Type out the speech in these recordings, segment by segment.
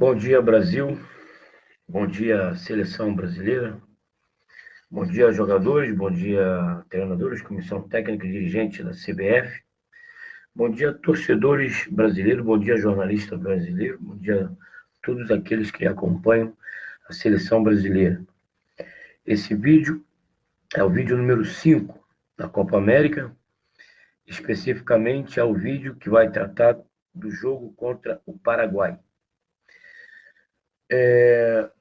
Bom dia, Brasil. Bom dia, seleção brasileira. Bom dia, jogadores. Bom dia, treinadores, comissão técnica e dirigente da CBF. Bom dia, torcedores brasileiros. Bom dia, jornalista brasileiro. Bom dia a todos aqueles que acompanham a seleção brasileira. Esse vídeo é o vídeo número 5 da Copa América. Especificamente é o vídeo que vai tratar do jogo contra o Paraguai.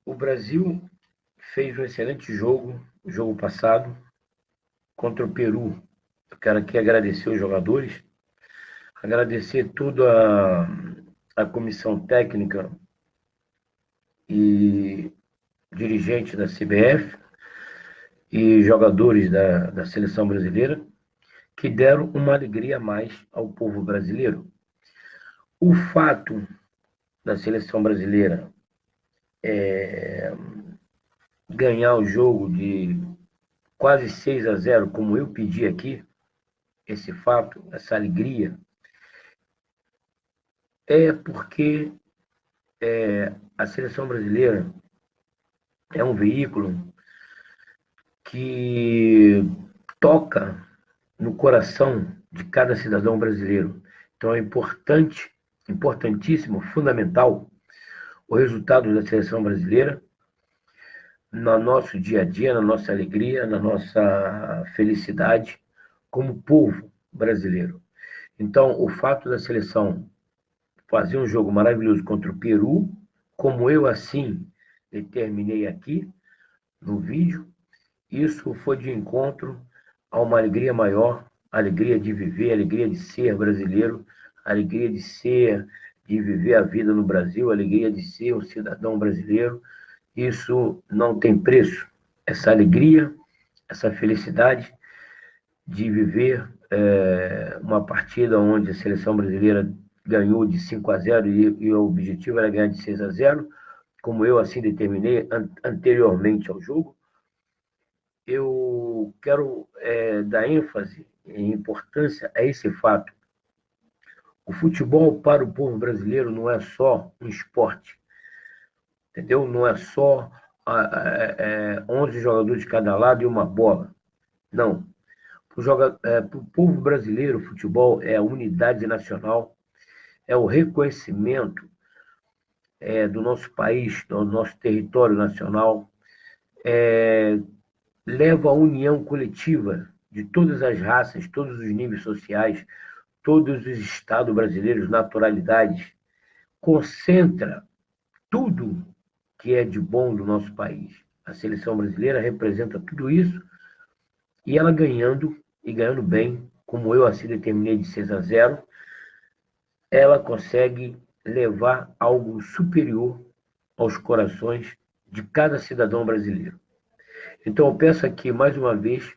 O Brasil fez um excelente jogo, o jogo passado, contra o Peru. Eu quero aqui agradecer os jogadores, agradecer toda a comissão técnica e dirigente da CBF e jogadores da seleção brasileira, que deram uma alegria a mais ao povo brasileiro. O fato da seleção brasileira ganhar o jogo de quase 6-0, como eu pedi aqui, esse fato, essa alegria, é porque a seleção brasileira é um veículo que toca no coração de cada cidadão brasileiro. Então é importante, importantíssimo, fundamental o resultado da seleção brasileira no nosso dia a dia, na nossa alegria, na nossa felicidade como povo brasileiro. Então, o fato da seleção fazer um jogo maravilhoso contra o Peru, como eu assim determinei aqui no vídeo, isso foi de encontro a uma alegria maior, a alegria de viver, a alegria de ser brasileiro, a alegria de viver a vida no Brasil, a alegria de ser um cidadão brasileiro. Isso não tem preço. Essa alegria, essa felicidade de viver uma partida onde a seleção brasileira ganhou de 5-0 e o objetivo era ganhar de 6-0, como eu assim determinei anteriormente ao jogo. Eu quero dar ênfase e importância a esse fato. O futebol para o povo brasileiro não é só um esporte, entendeu? Não é só 11 jogadores de cada lado e uma bola. Não. Para o povo brasileiro, o futebol é a unidade nacional, é o reconhecimento do nosso país, do nosso território nacional, leva à união coletiva de todas as raças, todos os níveis sociais, todos os estados brasileiros, naturalidades, concentra tudo que é de bom do nosso país. A seleção brasileira representa tudo isso e ela ganhando, e ganhando bem, como eu assim determinei de 6-0, ela consegue levar algo superior aos corações de cada cidadão brasileiro. Então eu peço aqui, mais uma vez,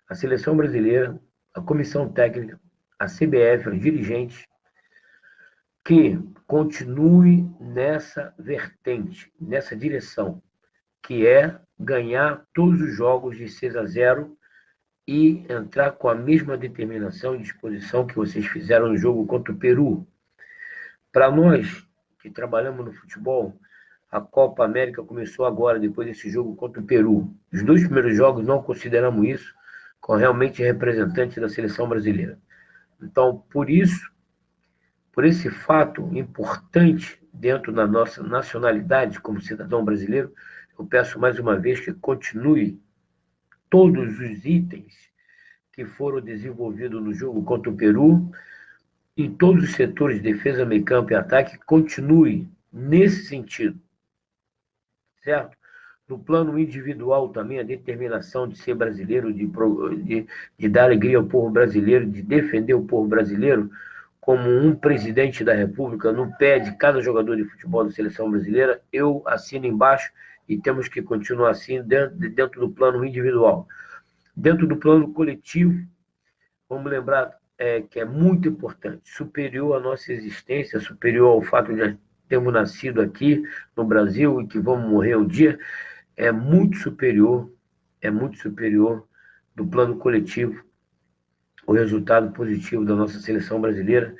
a seleção brasileira, a comissão técnica, a CBF, os dirigentes, que continue nessa vertente, nessa direção, que é ganhar todos os jogos de 6-0 e entrar com a mesma determinação e disposição que vocês fizeram no jogo contra o Peru. Para nós que trabalhamos no futebol, a Copa América começou agora, depois desse jogo contra o Peru. Os 2 primeiros jogos não consideramos isso como realmente representante da seleção brasileira. Então, por isso, por esse fato importante dentro da nossa nacionalidade como cidadão brasileiro, eu peço mais uma vez que continue todos os itens que foram desenvolvidos no jogo contra o Peru, em todos os setores de defesa, meio campo e ataque, continue nesse sentido, certo? No plano individual também, a determinação de ser brasileiro, de dar alegria ao povo brasileiro, de defender o povo brasileiro, como um presidente da República, no pé de cada jogador de futebol da seleção brasileira, eu assino embaixo e temos que continuar assim dentro do plano individual. Dentro do plano coletivo, vamos lembrar que é muito importante, superior à nossa existência, superior ao fato de termos nascido aqui no Brasil e que vamos morrer um dia, é muito superior do plano coletivo o resultado positivo da nossa seleção brasileira,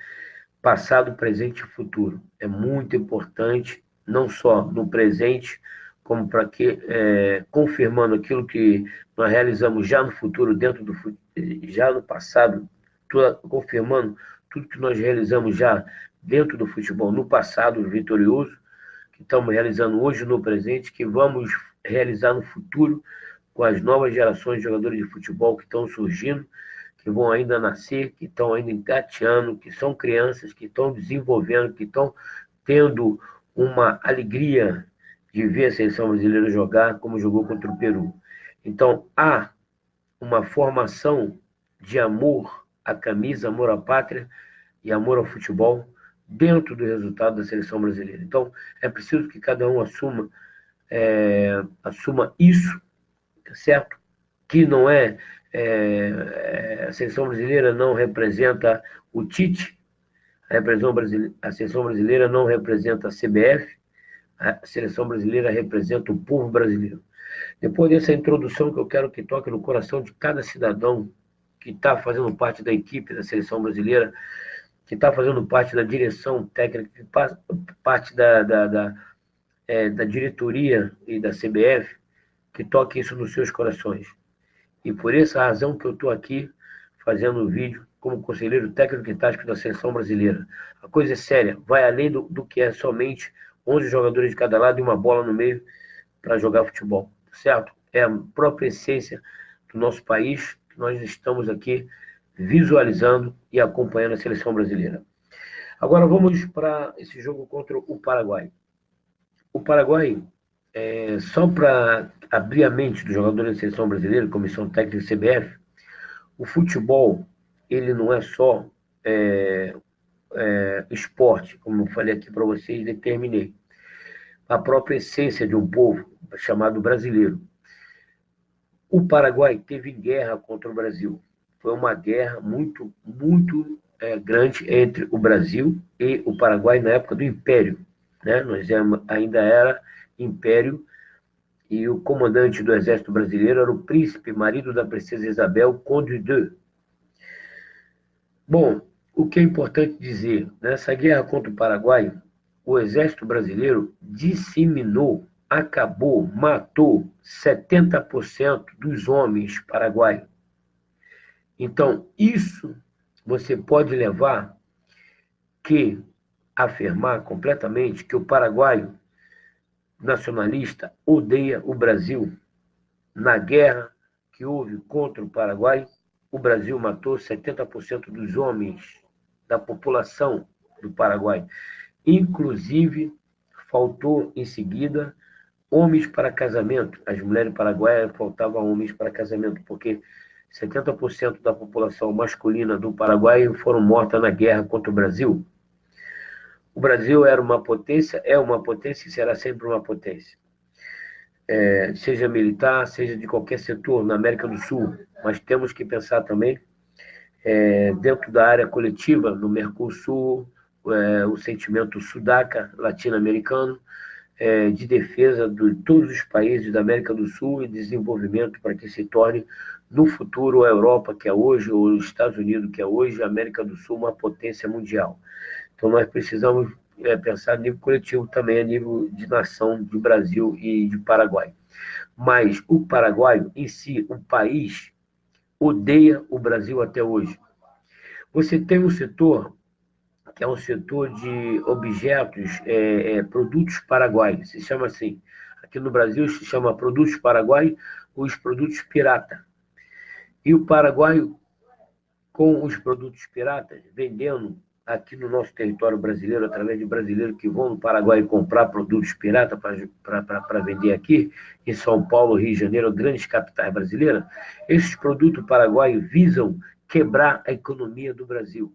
passado, presente e futuro. É muito importante não só no presente, como para que, confirmando aquilo que nós realizamos já no futuro, já no passado, confirmando tudo que nós realizamos já dentro do futebol no passado vitorioso, que estamos realizando hoje no presente, que vamos realizar no futuro com as novas gerações de jogadores de futebol que estão surgindo, que vão ainda nascer, que estão ainda engateando, que são crianças, que estão desenvolvendo, que estão tendo uma alegria de ver a seleção brasileira jogar como jogou contra o Peru. Então, há uma formação de amor à camisa, amor à pátria e amor ao futebol dentro do resultado da seleção brasileira. Então, é preciso que cada um assuma isso, certo? Que não a seleção brasileira não representa o Tite, a seleção brasileira não representa a CBF, a seleção brasileira representa o povo brasileiro. Depois dessa introdução que eu quero que toque no coração de cada cidadão que está fazendo parte da equipe da seleção brasileira, que está fazendo parte da direção técnica, que parte da diretoria e da CBF, que toque isso nos seus corações. E por essa razão que eu estou aqui fazendo o vídeo como conselheiro técnico e tático da seleção brasileira. A coisa é séria, vai além do que é somente 11 jogadores de cada lado e uma bola no meio para jogar futebol, certo? É a própria essência do nosso país que nós estamos aqui visualizando e acompanhando a seleção brasileira. Agora vamos para esse jogo contra o Paraguai. O Paraguai, só para abrir a mente dos jogadores da seleção brasileira, comissão técnica e CBF, o futebol, ele não é só esporte, como eu falei aqui para vocês, determinei. A própria essência de um povo chamado brasileiro. O Paraguai teve guerra contra o Brasil. Foi uma guerra muito, muito grande entre o Brasil e o Paraguai na época do Império. Né? Nós ainda era Império e o comandante do exército brasileiro era o príncipe, marido da princesa Isabel, Conde de. Bom, o que é importante dizer, nessa guerra contra o Paraguai, o exército brasileiro disseminou, acabou, matou 70% dos homens paraguaios. Então, isso você pode levar que afirmar completamente que o paraguaio nacionalista odeia o Brasil. Na guerra que houve contra o Paraguai, o Brasil matou 70% dos homens da população do Paraguai. Inclusive, faltou em seguida homens para casamento. As mulheres paraguaias faltavam homens para casamento, porque 70% da população masculina do Paraguai foram mortas na guerra contra o Brasil. O Brasil era uma potência, é uma potência e será sempre uma potência. Seja militar, seja de qualquer setor na América do Sul. Mas temos que pensar também dentro da área coletiva, no Mercosul, o sentimento sudaca, latino-americano, de defesa de todos os países da América do Sul e desenvolvimento para que se torne, no futuro, a Europa, que é hoje, ou os Estados Unidos, que é hoje, a América do Sul, uma potência mundial. Então, nós precisamos pensar a nível coletivo também, a nível de nação, de Brasil e de Paraguai. Mas o paraguaio em si, o país, odeia o Brasil até hoje. Você tem um setor que é um setor de objetos, produtos paraguaios, se chama assim. Aqui no Brasil se chama produtos paraguaios, os produtos pirata. E o paraguaio, com os produtos piratas, vendendo aqui no nosso território brasileiro, através de brasileiros que vão no Paraguai comprar produtos pirata para vender aqui, em São Paulo, Rio de Janeiro, grandes capitais brasileiras, esses produtos paraguaios visam quebrar a economia do Brasil,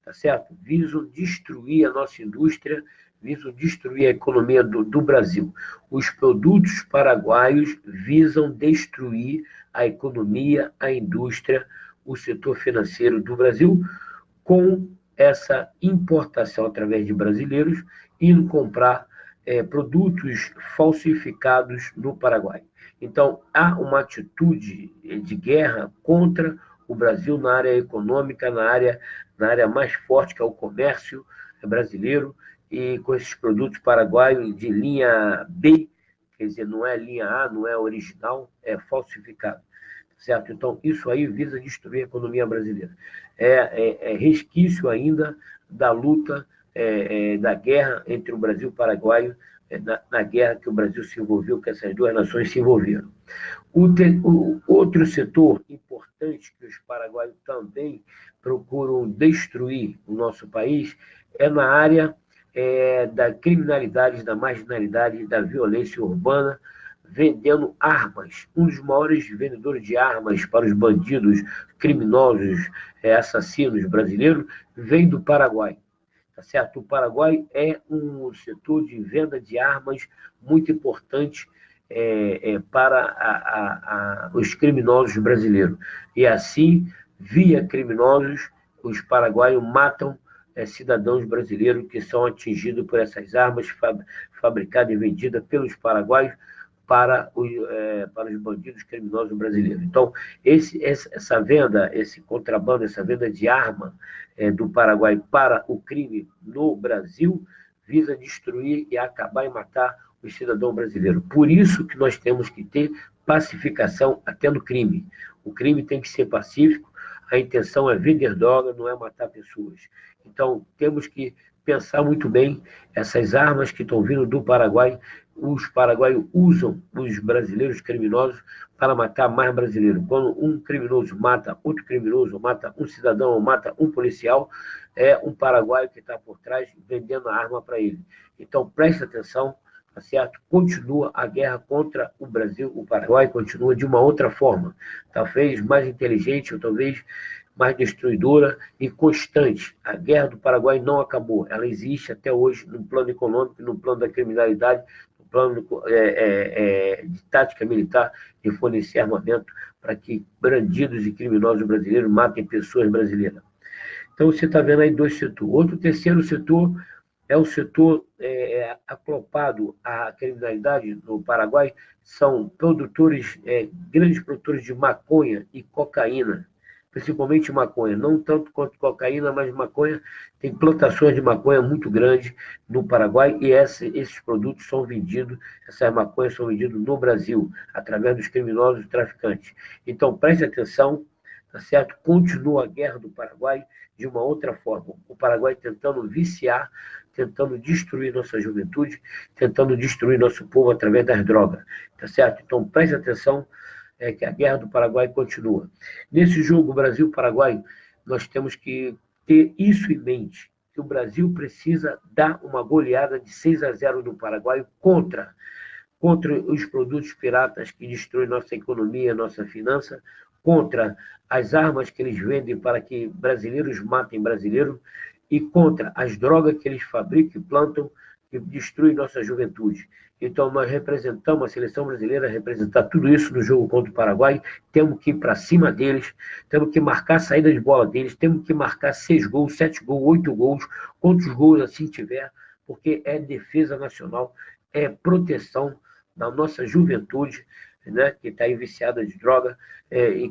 tá certo? Visam destruir a nossa indústria, visam destruir a economia do Brasil. Os produtos paraguaios visam destruir a economia, a indústria, o setor financeiro do Brasil, com essa importação através de brasileiros, indo comprar produtos falsificados no Paraguai. Então, há uma atitude de guerra contra o Brasil na área econômica, na área mais forte, que é o comércio brasileiro, e com esses produtos paraguaios de linha B, quer dizer, não é linha A, não é original, é falsificado, certo? Então, isso aí visa destruir a economia brasileira. É resquício ainda da luta, da guerra entre o Brasil e o Paraguai, na guerra que o Brasil se envolveu, que essas duas nações se envolveram. O outro setor importante que os paraguaios também procuram destruir o nosso país é na área da criminalidade, da marginalidade, da violência urbana, vendendo armas. Um dos maiores vendedores de armas para os bandidos, criminosos, assassinos brasileiros, vem do Paraguai. Tá certo? O Paraguai é um setor de venda de armas muito importante para os criminosos brasileiros. E assim, via criminosos, os paraguaios matam cidadãos brasileiros que são atingidos por essas armas fabricadas e vendidas pelos paraguaios para os bandidos criminosos brasileiros. Então, essa venda, esse contrabando, essa venda de arma do Paraguai para o crime no Brasil, visa destruir e acabar e matar o cidadão brasileiro. Por isso que nós temos que ter pacificação até no crime. O crime tem que ser pacífico, a intenção é vender droga, não é matar pessoas. Então, temos que pensar muito bem essas armas que estão vindo do Paraguai. Os paraguaios usam os brasileiros criminosos para matar mais brasileiros. Quando um criminoso mata outro criminoso, mata um cidadão ou mata um policial, é um paraguaio que está por trás vendendo a arma para ele. Então, preste atenção, tá certo? Continua a guerra contra o Brasil, o Paraguai continua de uma outra forma, talvez mais inteligente, ou talvez mais destruidora e constante. A guerra do Paraguai não acabou, ela existe até hoje no plano econômico, no plano da criminalidade, no plano de tática militar, de fornecer armamento para que bandidos e criminosos brasileiros matem pessoas brasileiras. Então, você está vendo aí dois setores. Outro terceiro setor é o setor acoplado à criminalidade no Paraguai, são produtores, grandes produtores de maconha e cocaína, principalmente maconha, não tanto quanto cocaína, mas maconha, tem plantações de maconha muito grandes no Paraguai e esses produtos são vendidos, essas maconhas são vendidas no Brasil, através dos criminosos traficantes. Então, preste atenção, tá certo? Continua a guerra do Paraguai de uma outra forma. O Paraguai tentando viciar, tentando destruir nossa juventude, tentando destruir nosso povo através das drogas, tá certo? Então, preste atenção, que a guerra do Paraguai continua. Nesse jogo Brasil-Paraguai, nós temos que ter isso em mente, que o Brasil precisa dar uma goleada de 6-0 no Paraguai contra os produtos piratas que destroem nossa economia, nossa finança, contra as armas que eles vendem para que brasileiros matem brasileiros e contra as drogas que eles fabricam e plantam que destruem nossa juventude. Então, nós representamos, a seleção brasileira representar tudo isso no jogo contra o Paraguai, temos que ir para cima deles, temos que marcar a saída de bola deles, temos que marcar 6 gols, 7 gols, 8 gols, quantos gols assim tiver, porque é defesa nacional, é proteção da nossa juventude, né, que está aí viciada de droga, e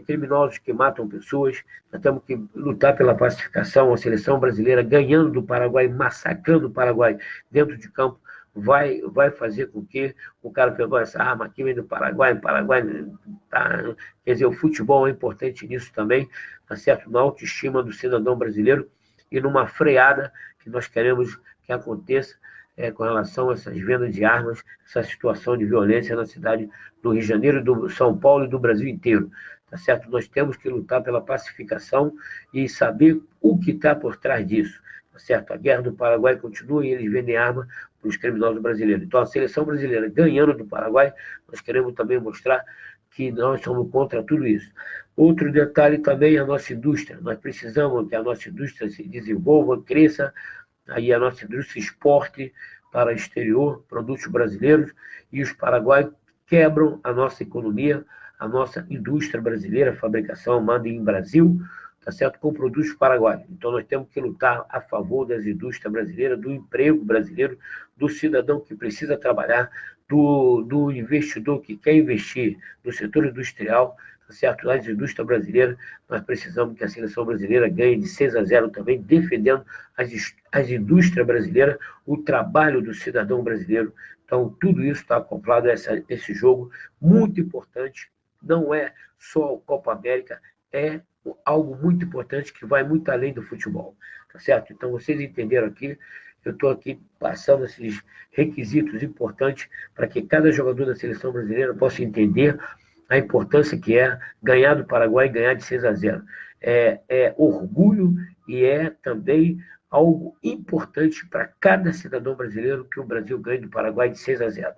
criminosos que matam pessoas. Nós temos que lutar pela pacificação, a seleção brasileira ganhando do Paraguai, massacrando o Paraguai dentro de campo, vai fazer com que o cara pegou essa arma aqui, vem do Paraguai, tá, quer dizer, o futebol é importante nisso também, tá certo? Na autoestima do cidadão brasileiro e numa freada que nós queremos que aconteça com relação a essas vendas de armas, essa situação de violência na cidade do Rio de Janeiro, do São Paulo e do Brasil inteiro. Tá certo? Nós temos que lutar pela pacificação e saber o que está por trás disso. Tá certo? A guerra do Paraguai continua e eles vendem arma para os criminosos brasileiros. Então, a seleção brasileira ganhando do Paraguai, nós queremos também mostrar que nós somos contra tudo isso. Outro detalhe também é a nossa indústria. Nós precisamos que a nossa indústria se desenvolva, cresça, aí a nossa indústria exporte para o exterior, produtos brasileiros, e os paraguaios quebram a nossa economia, a nossa indústria brasileira, fabricação manda em Brasil, tá certo? Com produtos paraguaios. Então, nós temos que lutar a favor das indústrias brasileiras, do emprego brasileiro, do cidadão que precisa trabalhar, do investidor que quer investir no setor industrial, tá certo? As indústrias brasileiras, nós precisamos que a seleção brasileira ganhe de 6-0 também, defendendo as indústrias brasileiras, o trabalho do cidadão brasileiro. Então, tudo isso está acoplado a esse jogo muito importante. Não é só a Copa América, é algo muito importante que vai muito além do futebol, tá certo? Então, vocês entenderam aqui, eu estou aqui passando esses requisitos importantes para que cada jogador da seleção brasileira possa entender a importância que é ganhar do Paraguai e ganhar de 6-0. É orgulho e é também algo importante para cada cidadão brasileiro que o Brasil ganhe do Paraguai de 6-0.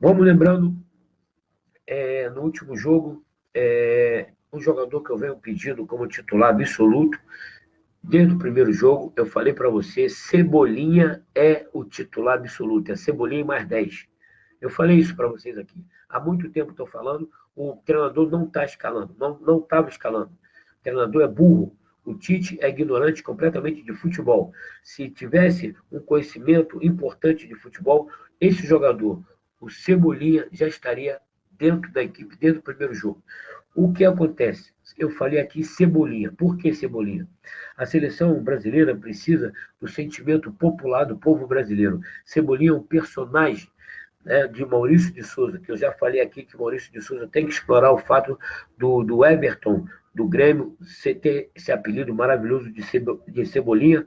Vamos lembrando, no último jogo, um jogador que eu venho pedindo como titular absoluto, desde o primeiro jogo, eu falei para você, Cebolinha é o titular absoluto, é Cebolinha e mais 10. Eu falei isso para vocês aqui. Há muito tempo estou falando, o treinador não está escalando, não estava escalando. O treinador é burro, o Tite é ignorante completamente de futebol. Se tivesse um conhecimento importante de futebol, esse jogador, o Cebolinha, já estaria dentro da equipe, desde o primeiro jogo. O que acontece? Eu falei aqui Cebolinha. Por que Cebolinha? A seleção brasileira precisa do sentimento popular do povo brasileiro. Cebolinha é um personagem, né, de Maurício de Souza, que eu já falei aqui que Maurício de Souza tem que explorar o fato do Everton, do Grêmio, ter esse apelido maravilhoso de Cebolinha,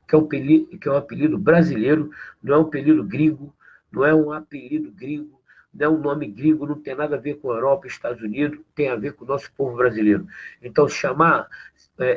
que é um apelido brasileiro, não é um apelido gringo, não é um apelido gringo, não é um nome gringo, não tem nada a ver com a Europa e Estados Unidos, tem a ver com o nosso povo brasileiro. Então, chamar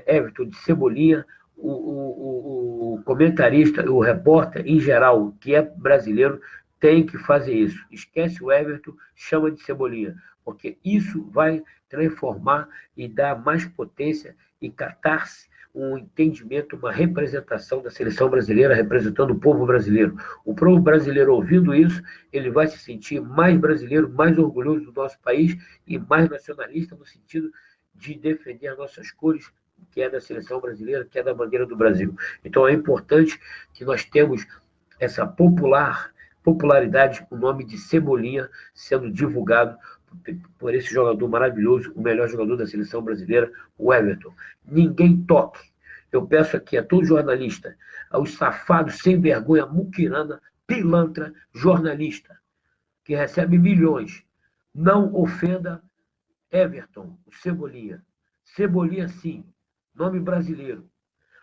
Everton de Cebolinha, o comentarista, o repórter em geral, que é brasileiro, tem que fazer isso. Esquece o Everton, chama de Cebolinha, porque isso vai transformar e dar mais potência e catar-se um entendimento, uma representação da seleção brasileira, representando o povo brasileiro. O povo brasileiro, ouvindo isso, ele vai se sentir mais brasileiro, mais orgulhoso do nosso país e mais nacionalista no sentido de defender as nossas cores, que é da seleção brasileira, que é da bandeira do Brasil. Então, é importante que nós temos essa popularidade, o nome de Cebolinha sendo divulgado por esse jogador maravilhoso, o melhor jogador da seleção brasileira, o Everton. Ninguém toque. Eu peço aqui a todo jornalista, aos safados sem vergonha, muquirana, pilantra, jornalista, que recebe milhões, não ofenda Everton, o Cebolinha. Cebolinha, sim, nome brasileiro.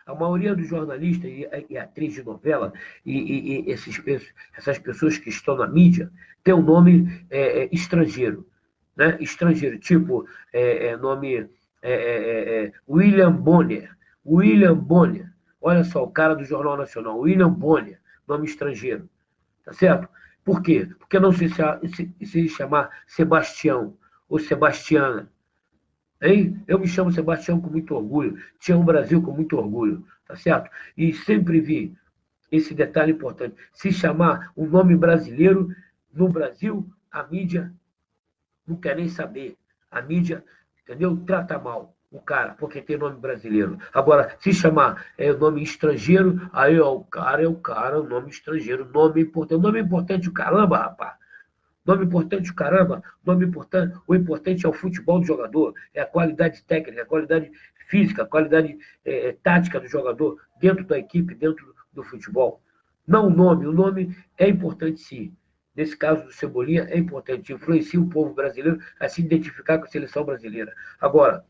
A maioria dos jornalistas e atrizes de novela e essas pessoas que estão na mídia tem um nome estrangeiro, né? Estrangeiro, tipo nome William Bonner. William Bonner. Olha só, o cara do Jornal Nacional, William Bonner, nome estrangeiro. Tá certo? Por quê? Porque não se chamar Sebastião ou Sebastiana. Hein? Eu me chamo Sebastião com muito orgulho, te amo Brasil com muito orgulho, tá certo? E sempre vi esse detalhe importante. Se chamar um nome brasileiro, no Brasil, a mídia não quer nem saber. A mídia, entendeu? Trata mal o cara, porque tem nome brasileiro. Agora, se chamar nome estrangeiro, aí ó, o cara, o nome estrangeiro, nome importante. Nome importante o caramba, rapaz. Nome importante, caramba, nome importante. O importante é o futebol do jogador, é a qualidade técnica, a qualidade física, a qualidade tática do jogador dentro da equipe, dentro do futebol. Não o nome é importante sim. Nesse caso do Cebolinha, é importante, influencia o povo brasileiro a se identificar com a seleção brasileira. Agora,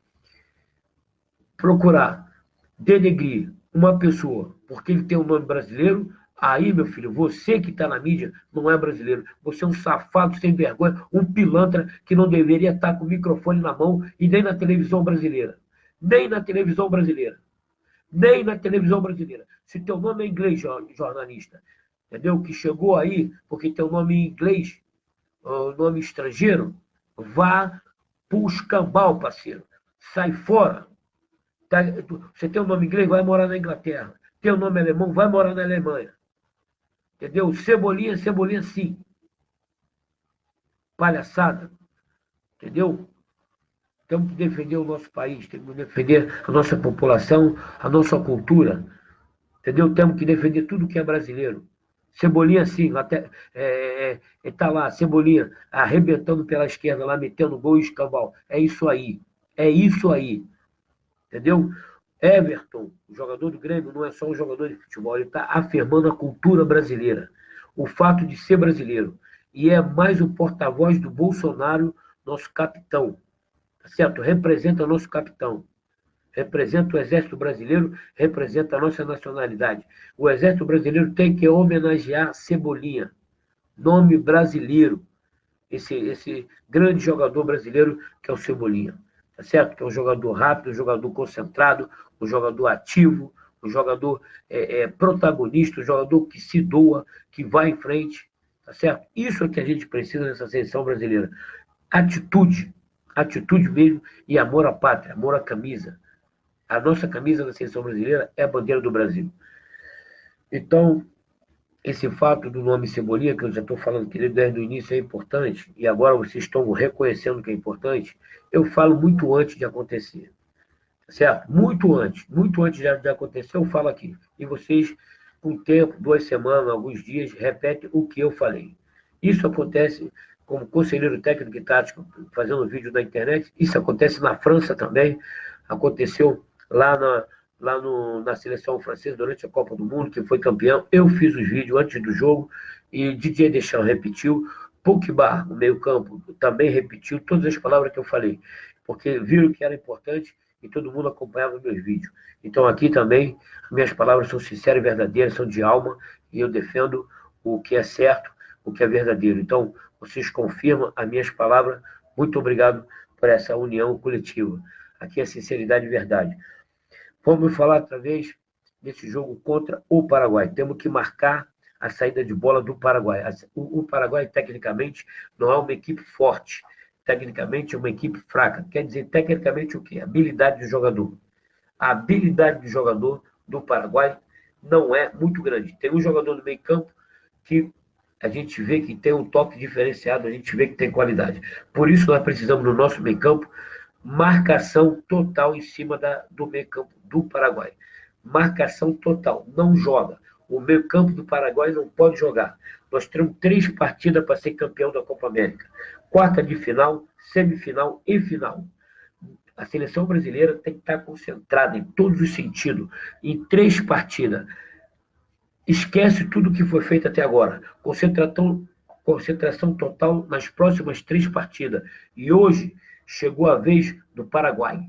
procurar denegrir uma pessoa porque ele tem um nome brasileiro, aí, meu filho, você que está na mídia não é brasileiro. Você é um safado sem vergonha, um pilantra que não deveria estar com o microfone na mão e nem na televisão brasileira. Nem na televisão brasileira. Nem na televisão brasileira. Se teu nome é inglês, jornalista, entendeu? Que chegou aí porque teu nome é inglês, nome estrangeiro, vá pro escambau, parceiro. Sai fora. Você tem um nome inglês, vai morar na Inglaterra. Tem um nome alemão, vai morar na Alemanha. Entendeu? Cebolinha, Cebolinha sim. Palhaçada. Entendeu? Temos que defender o nosso país, temos que defender a nossa população, a nossa cultura. Entendeu? Temos que defender tudo que é brasileiro. Cebolinha assim, até, tá lá, Cebolinha arrebentando pela esquerda, lá metendo gol e escambau. É isso aí. É isso aí. Entendeu? Everton, o jogador do Grêmio, não é só um jogador de futebol, ele está afirmando a cultura brasileira, o fato de ser brasileiro. E é mais um porta-voz do Bolsonaro, nosso capitão. Tá certo? Representa nosso capitão. Representa o Exército Brasileiro, representa a nossa nacionalidade. O Exército Brasileiro tem que homenagear Cebolinha, nome brasileiro, esse grande jogador brasileiro que é o Cebolinha. Tá certo? Que é um jogador rápido, um jogador concentrado, um jogador ativo, um jogador protagonista, um jogador que se doa, que vai em frente. Tá certo? Isso é que a gente precisa nessa seleção brasileira. Atitude, atitude mesmo e amor à pátria, amor à camisa. A nossa camisa da seleção brasileira é a bandeira do Brasil. Então, esse fato do nome Cebolinha, que eu já estou falando que ele desde o início é importante, e agora vocês estão reconhecendo que é importante, eu falo muito antes de acontecer. Certo? Muito antes de acontecer, eu falo aqui. E vocês, com o tempo, 2 semanas, alguns dias, repetem o que eu falei. Isso acontece como conselheiro técnico e tático, fazendo vídeo na internet. Isso acontece na França também. Aconteceu na seleção francesa durante a Copa do Mundo, que foi campeão. Eu fiz os vídeos antes do jogo e Didier Deschamps repetiu. Pogba, o meio-campo, também repetiu todas as palavras que eu falei, porque viram que era importante e todo mundo acompanhava meus vídeos. Então, aqui também, minhas palavras são sinceras e verdadeiras, são de alma, e eu defendo o que é certo, o que é verdadeiro. Então, vocês confirmam as minhas palavras. Muito obrigado por essa união coletiva. Aqui é sinceridade e verdade. Vamos falar através desse jogo contra o Paraguai. Temos que marcar a saída de bola do Paraguai. O Paraguai, tecnicamente, não é uma equipe forte. Tecnicamente, é uma equipe fraca. Quer dizer, tecnicamente, o quê? Habilidade do jogador. A habilidade do jogador do Paraguai não é muito grande. Tem um jogador no meio campo que a gente vê que tem um toque diferenciado, a gente vê que tem qualidade. Por isso, nós precisamos, no nosso meio campo, marcação total em cima do meio campo do Paraguai. Marcação total, não joga. O meio campo do Paraguai não pode jogar. Nós temos 3 partidas para ser campeão da Copa América. Quarta de final, semifinal e final. A seleção brasileira tem que estar concentrada em todos os sentidos, em 3 partidas. Esquece tudo que foi feito até agora. Concentração total nas próximas 3 partidas. E hoje chegou a vez do Paraguai.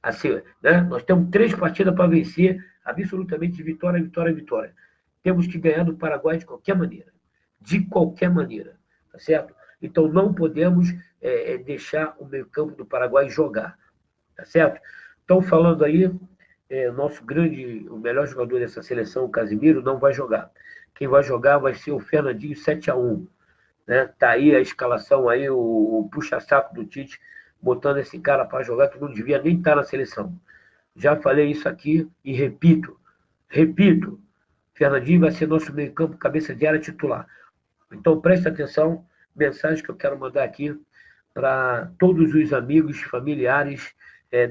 Assim, né? Nós temos 3 partidas para vencer, absolutamente vitória, vitória, vitória. Temos que ganhar do Paraguai de qualquer maneira. De qualquer maneira. Tá certo? Então não podemos deixar o meio-campo do Paraguai jogar. Tá certo? Estão falando aí, o melhor jogador dessa seleção, o Casimiro, não vai jogar. Quem vai jogar vai ser o Fernandinho 7-1. Né? Tá aí a escalação, aí, o puxa-saco do Tite, botando esse cara para jogar, que não devia nem estar na seleção. Já falei isso aqui e repito, Fernandinho vai ser nosso meio-campo, cabeça de área titular. Então preste atenção, mensagem que eu quero mandar aqui para todos os amigos, familiares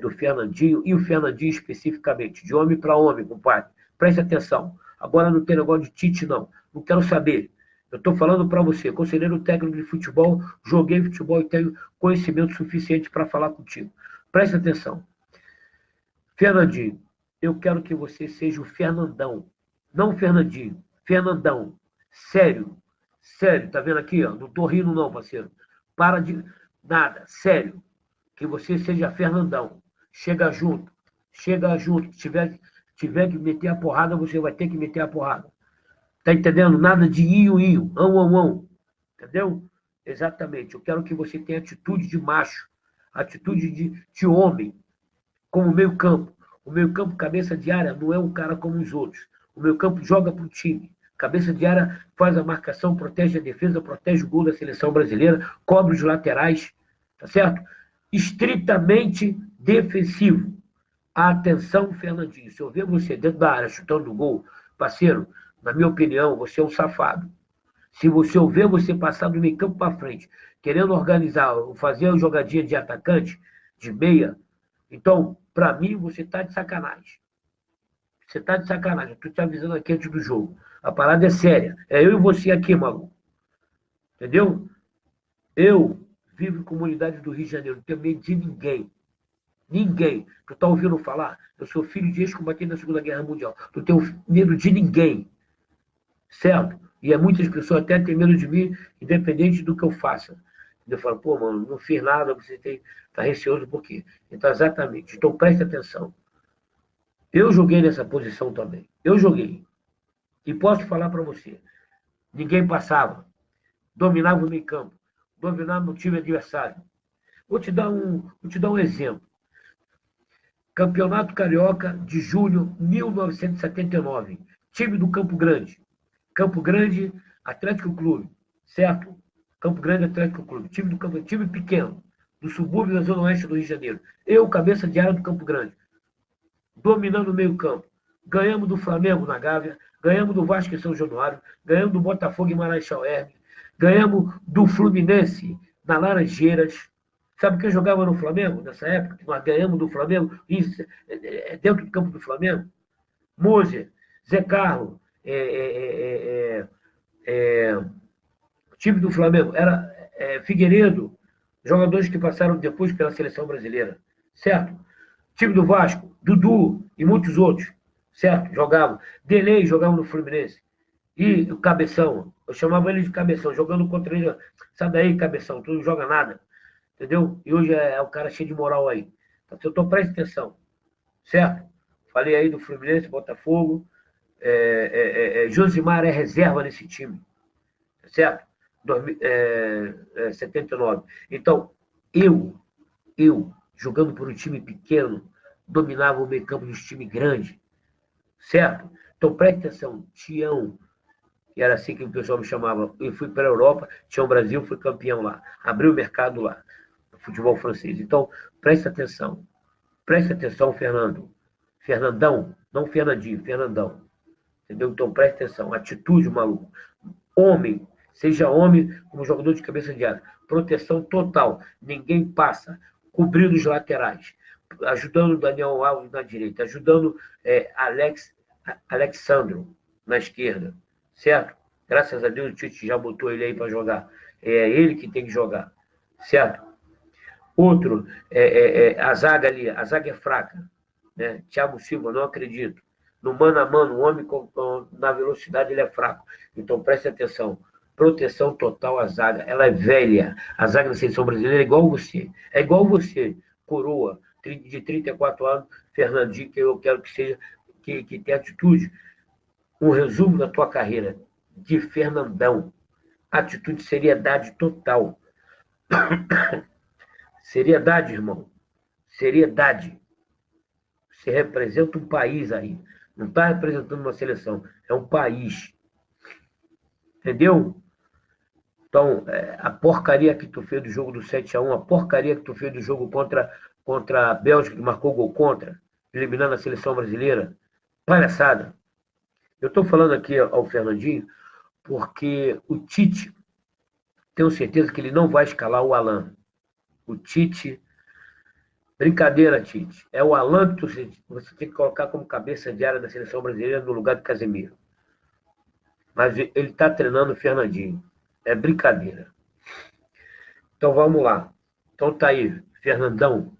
do Fernandinho, e o Fernandinho especificamente, de homem para homem, compadre. Preste atenção. Agora não tem negócio de Tite, não. Não quero saber. Eu estou falando para você, conselheiro técnico de futebol, joguei futebol e tenho conhecimento suficiente para falar contigo. Preste atenção. Fernandinho, eu quero que você seja o Fernandão. Não Fernandinho, Fernandão. Sério. Sério, tá vendo aqui? Ó? Não tô rindo não, parceiro. Para de nada, sério. Que você seja Fernandão. Chega junto. Chega junto. Se tiver que meter a porrada, você vai ter que meter a porrada. Tá entendendo? Nada de inho, ão. Entendeu? Exatamente. Eu quero que você tenha atitude de macho. Atitude de homem. Como meio campo. O meio campo, cabeça de área, não é um cara como os outros. O meio campo joga para o time. Cabeça de área faz a marcação, protege a defesa, protege o gol da seleção brasileira, cobre os laterais, tá certo? Estritamente defensivo. Atenção, Fernandinho. Se eu ver você dentro da área chutando o gol, parceiro, na minha opinião, você é um safado. Se você ver você passar do meio campo para frente, querendo organizar, fazer uma jogadinha de atacante, de meia, então, para mim, você está de sacanagem. Você está de sacanagem. Eu estou te avisando aqui antes do jogo. A parada é séria. É eu e você aqui, maluco. Entendeu? Eu vivo em comunidade do Rio de Janeiro, não tenho medo de ninguém. Ninguém. Tu tá ouvindo falar? Eu sou filho de ex-combatente da Segunda Guerra Mundial. Tu tem medo de ninguém. Certo? E muitas pessoas até têm medo de mim, independente do que eu faça. Eu falo, pô, mano, não fiz nada, você tá receoso por quê? Então, exatamente. Então, preste atenção. Eu joguei nessa posição também. Eu joguei. E posso falar para você, ninguém passava. Dominava o meio campo. Dominava o time adversário. Vou te dar um exemplo. Campeonato Carioca de julho de 1979. Time do Campo Grande. Campo Grande Atlético Clube. Certo? Campo Grande Atlético Clube. Time do Campo, time pequeno. Do subúrbio da Zona Oeste do Rio de Janeiro. Eu, cabeça de área do Campo Grande. Dominando o meio campo. Ganhamos do Flamengo na Gávea. Ganhamos do Vasco em São Januário. Ganhamos do Botafogo em Marechal Hermes. Ganhamos do Fluminense na Laranjeiras. Sabe quem jogava no Flamengo nessa época? Que nós ganhamos do Flamengo, dentro do campo do Flamengo? Moser, Zé Carlos, time do Flamengo era Figueiredo, jogadores que passaram depois pela seleção brasileira, certo? Time do Vasco, Dudu e muitos outros, certo? Jogavam. Delei jogava no Fluminense. E o Cabeção, eu chamava ele de Cabeção, jogando contra ele. Sai daí, Cabeção, tu não joga nada. Entendeu? E hoje é o cara cheio de moral aí. Então, preste atenção. Certo? Falei aí do Fluminense, Botafogo. Josimar é reserva nesse time. Certo? 79. Então, eu, jogando por um time pequeno, dominava o meio campo dos times grandes. Certo? Então, preste atenção. Tião, que era assim que o pessoal me chamava. Eu fui para a Europa, Tião Brasil, fui campeão lá. Abri o mercado lá. Futebol francês. Então, preste atenção. Preste atenção, Fernando. Fernandão, não Fernandinho, Fernandão. Entendeu? Então, preste atenção. Atitude, maluco. Homem, seja homem como jogador de cabeça de área. Proteção total. Ninguém passa. Cobrindo os laterais. Ajudando o Daniel Alves na direita. Ajudando Alexandro na esquerda. Certo? Graças a Deus o Tite já botou ele aí para jogar. É ele que tem que jogar. Certo? Outro, a zaga ali, a zaga é fraca. Né? Thiago Silva, não acredito. No mano a mano, o homem na velocidade ele é fraco. Então preste atenção. Proteção total à zaga. Ela é velha. A zaga da seleção brasileira é igual você. É igual você, coroa, de 34 anos, Fernandinho, que eu quero que seja, que tenha atitude. Um resumo da tua carreira de Fernandão. Atitude, seriedade total. Seriedade, irmão. Seriedade. Você representa um país aí. Não está representando uma seleção. É um país. Entendeu? Então, a porcaria que tu fez do jogo do 7-1, a porcaria que tu fez do jogo contra a Bélgica, que marcou gol contra, eliminando a seleção brasileira. Palhaçada. Eu estou falando aqui ao Fernandinho porque o Tite, tenho certeza que ele não vai escalar o Alan. O Tite... Brincadeira, Tite. É o Alan que você tem que colocar como cabeça de área da seleção brasileira no lugar do Casemiro. Mas ele está treinando o Fernandinho. É brincadeira. Então vamos lá. Então tá aí, Fernandão.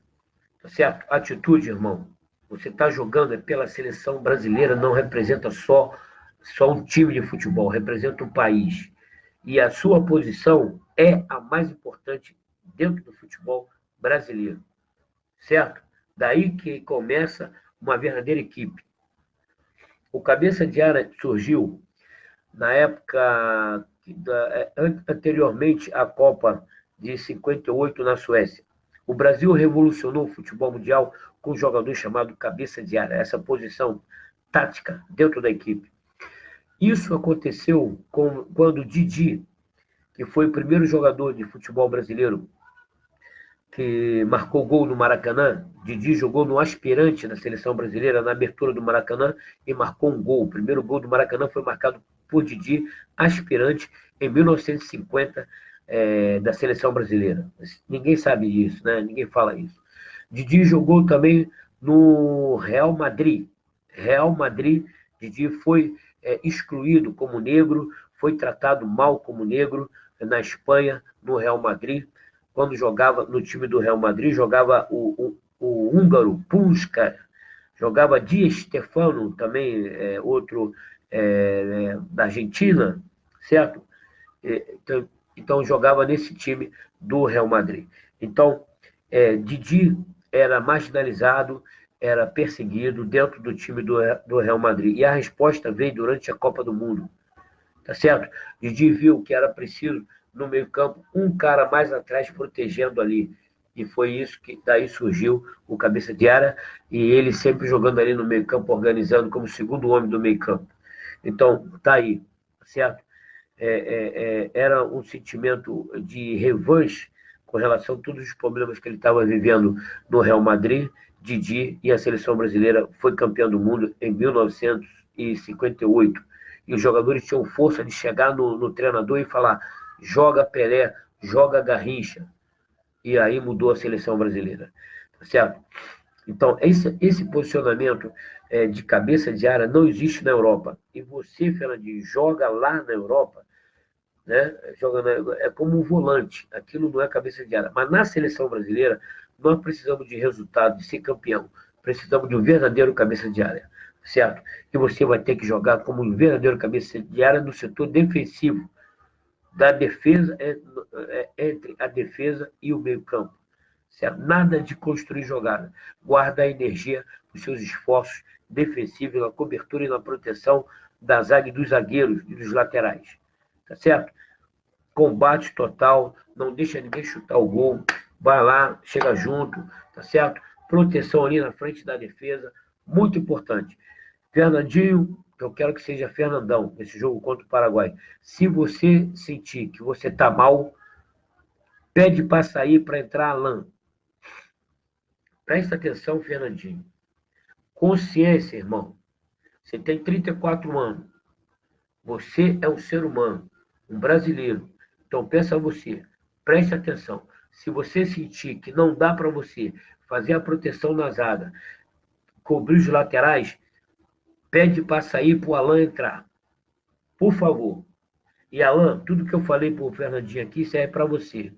Tá certo? Atitude, irmão. Você está jogando pela seleção brasileira, não representa só um time de futebol, representa um país. E a sua posição é a mais importante dentro do futebol brasileiro. Certo? Daí que começa uma verdadeira equipe. O cabeça de área surgiu na época anteriormente à Copa de 58 na Suécia. O Brasil revolucionou o futebol mundial com um jogador chamado cabeça de área, essa posição tática dentro da equipe. Isso aconteceu quando Didi, que foi o primeiro jogador de futebol brasileiro que marcou gol no Maracanã. Didi jogou no aspirante da seleção brasileira na abertura do Maracanã e marcou um gol. O primeiro gol do Maracanã foi marcado por Didi, aspirante, em 1950, da seleção brasileira. Ninguém sabe disso, né? Ninguém fala isso. Didi jogou também no Real Madrid. Real Madrid, Didi foi excluído como negro, foi tratado mal como negro na Espanha, no Real Madrid. Quando jogava no time do Real Madrid, jogava o húngaro Puskás, jogava Di Stefano, também outro da Argentina, certo? Então jogava nesse time do Real Madrid. Então, Didi era marginalizado, era perseguido dentro do time do Real Madrid. E a resposta veio durante a Copa do Mundo, tá certo? Didi viu que era preciso, no meio-campo, um cara mais atrás protegendo ali. E foi isso que daí surgiu o cabeça de área, e ele sempre jogando ali no meio-campo, organizando como segundo homem do meio-campo. Então, tá aí, certo? Era um sentimento de revanche com relação a todos os problemas que ele estava vivendo no Real Madrid. Didi e a seleção brasileira foi campeã do mundo em 1958. E os jogadores tinham força de chegar no treinador e falar: joga Pelé, joga Garrincha. E aí mudou a seleção brasileira. Tá certo? Então, esse posicionamento de cabeça de área não existe na Europa. E você, Fernandinho, joga lá na Europa, né? É como um volante, aquilo não é cabeça de área. Mas na seleção brasileira, nós precisamos de resultado, de ser campeão. Precisamos de um verdadeiro cabeça de área, certo? E você vai ter que jogar como um verdadeiro cabeça de área no setor defensivo, da defesa, entre a defesa e o meio-campo. Certo? Nada de construir jogada. Guarda a energia dos seus esforços defensivos na cobertura e na proteção da zaga e dos zagueiros e dos laterais. Tá certo? Combate total, não deixa ninguém chutar o gol, vai lá, chega junto, tá certo? Proteção ali na frente da defesa, muito importante. Fernandinho, eu quero que seja Fernandão nesse jogo contra o Paraguai. Se você sentir que você tá mal, pede para sair para entrar Alain. Presta atenção, Fernandinho. Consciência, irmão. Você tem 34 anos. Você é um ser humano, um brasileiro. Então, pensa você. Preste atenção. Se você sentir que não dá para você fazer a proteção na zaga, cobrir os laterais, pede para sair para o Alain entrar. Por favor. E, Alain, tudo que eu falei para o Fernandinho aqui serve para você.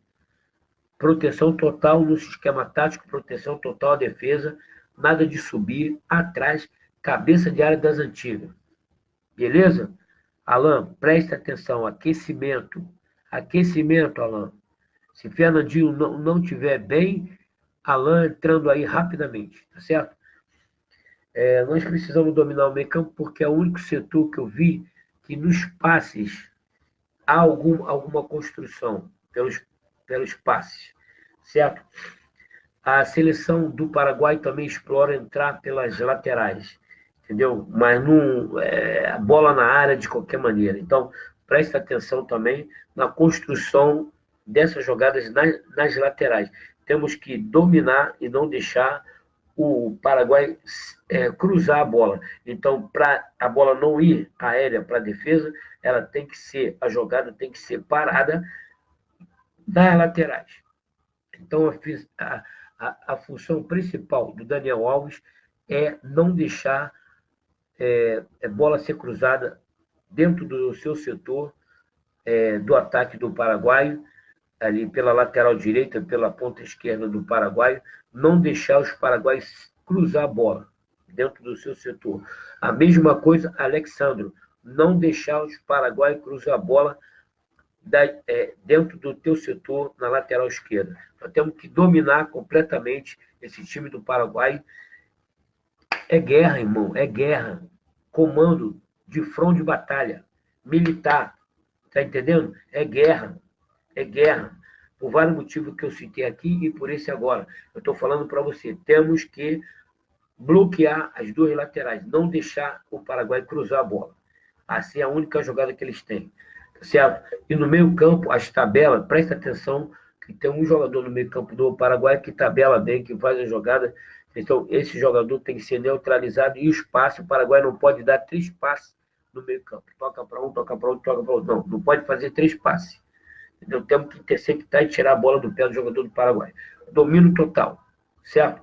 Proteção total no esquema tático, proteção total à defesa, nada de subir, atrás, cabeça de área das antigas. Beleza? Alain, preste atenção, aquecimento. Aquecimento, Alain. Se Fernandinho não tiver bem, Alain entrando aí rapidamente, tá certo? Nós precisamos dominar o meio campo porque é o único setor que eu vi que nos passes há alguma construção pelos passes, certo? A seleção do Paraguai também explora entrar pelas laterais, entendeu? Mas não a bola na área de qualquer maneira. Então, presta atenção também na construção dessas jogadas nas laterais. Temos que dominar e não deixar o Paraguai cruzar a bola. Então, para a bola não ir aérea para a defesa, a jogada tem que ser parada das laterais. Então, a função principal do Daniel Alves é não deixar bola ser cruzada dentro do seu setor do ataque do Paraguai, ali pela lateral direita, pela ponta esquerda do Paraguai, não deixar os paraguaios cruzar a bola dentro do seu setor. A mesma coisa, Alexandro, não deixar os paraguaios cruzar a bola dentro do teu setor na lateral esquerda. Nós temos que dominar completamente esse time do Paraguai. É guerra, irmão, é guerra. Comando de front de batalha, militar, tá entendendo? É guerra, por vários motivos que eu citei aqui e por esse agora. Eu estou falando para você, temos que bloquear as duas laterais, não deixar o Paraguai cruzar a bola. Assim é a única jogada que eles têm, tá certo? E no meio campo, as tabelas, presta atenção que tem um jogador no meio campo do Paraguai que tabela bem, que faz a jogada. Então, esse jogador tem que ser neutralizado e os passes, o Paraguai não pode dar 3 passes no meio campo. Toca para um, toca para outro, toca para outro. Não pode fazer 3 passes. Entendeu? Temos que interceptar e tirar a bola do pé do jogador do Paraguai. Domínio total, certo?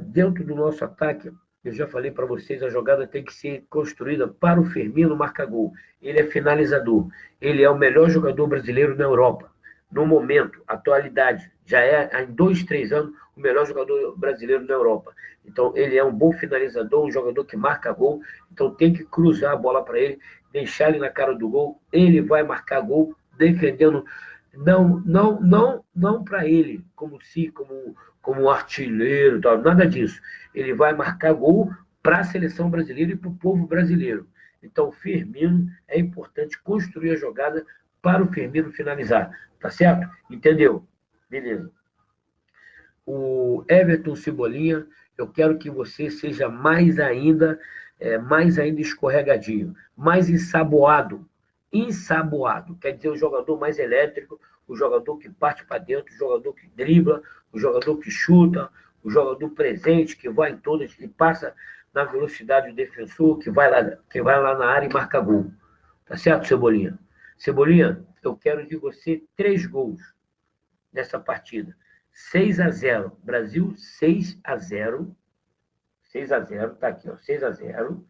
Dentro do nosso ataque, Eu já falei para vocês, a jogada tem que ser construída para o Firmino marcar gol. Ele é finalizador. Ele é o melhor jogador brasileiro na Europa. No momento, atualidade, já é em 2, 3 anos o melhor jogador brasileiro na Europa. Então, ele é um bom finalizador, um jogador que marca gol. Então, tem que cruzar a bola para ele, deixar ele na cara do gol. Ele vai marcar gol defendendo, não para ele, como artilheiro, tal, nada disso. Ele vai marcar gol para a seleção brasileira e para o povo brasileiro. Então, o Firmino é importante construir a jogada para o Firmino finalizar. Tá certo? Entendeu? Beleza. O Everton Cebolinha, eu quero que você seja mais ainda escorregadinho, mais ensaboado. Ensaboado, quer dizer, o jogador mais elétrico, o jogador que parte para dentro, o jogador que dribla, o jogador que chuta, o jogador presente, que vai em todas, que passa na velocidade do defensor, que vai lá na área e marca gol. Tá certo, Cebolinha? Cebolinha, eu quero de você 3 gols nessa partida. 6-0. Brasil, 6-0. 6-0, tá aqui, ó. 6-0.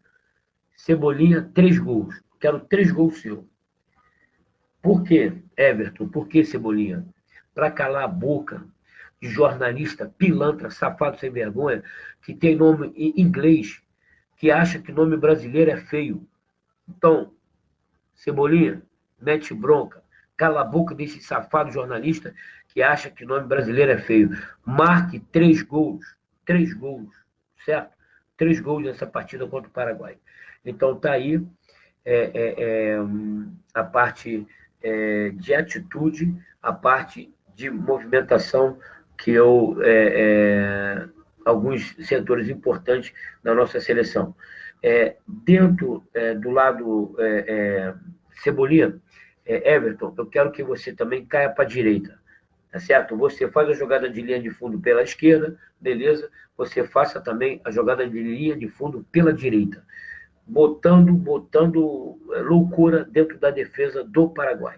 Cebolinha, 3 gols. Quero 3 gols seu. Por quê, Everton? Por que, Cebolinha? Para calar a boca de jornalista pilantra, safado sem vergonha, que tem nome em inglês, que acha que nome brasileiro é feio. Então, Cebolinha, mete bronca. Cala a boca desse safado jornalista que acha que nome brasileiro é feio. Marque 3 gols. 3 gols, certo? 3 gols nessa partida contra o Paraguai. Então, tá aí a parte de atitude, a parte de movimentação que alguns setores importantes da nossa seleção. Dentro do lado Cebolinha, Everton, eu quero que você também caia para a direita, tá certo? Você faz a jogada de linha de fundo pela esquerda, beleza? Você faça também a jogada de linha de fundo pela direita, botando loucura dentro da defesa do Paraguai.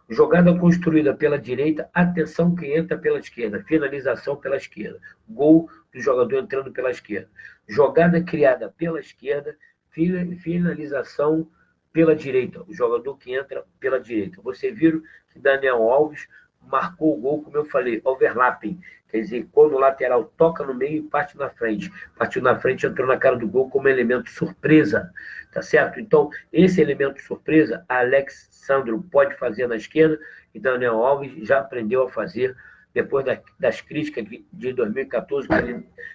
Jogada construída pela direita, atenção quem entra pela esquerda, finalização pela esquerda, gol do jogador entrando pela esquerda. Jogada criada pela esquerda, finalização pela direita, o jogador que entra pela direita. Você viu que Daniel Alves marcou o gol, como eu falei, overlapping, quer dizer, quando o lateral toca no meio e parte na frente. Partiu na frente, entrou na cara do gol como elemento surpresa, tá certo? Então, esse elemento surpresa, Alex Sandro pode fazer na esquerda e Daniel Alves já aprendeu a fazer depois das críticas de 2014,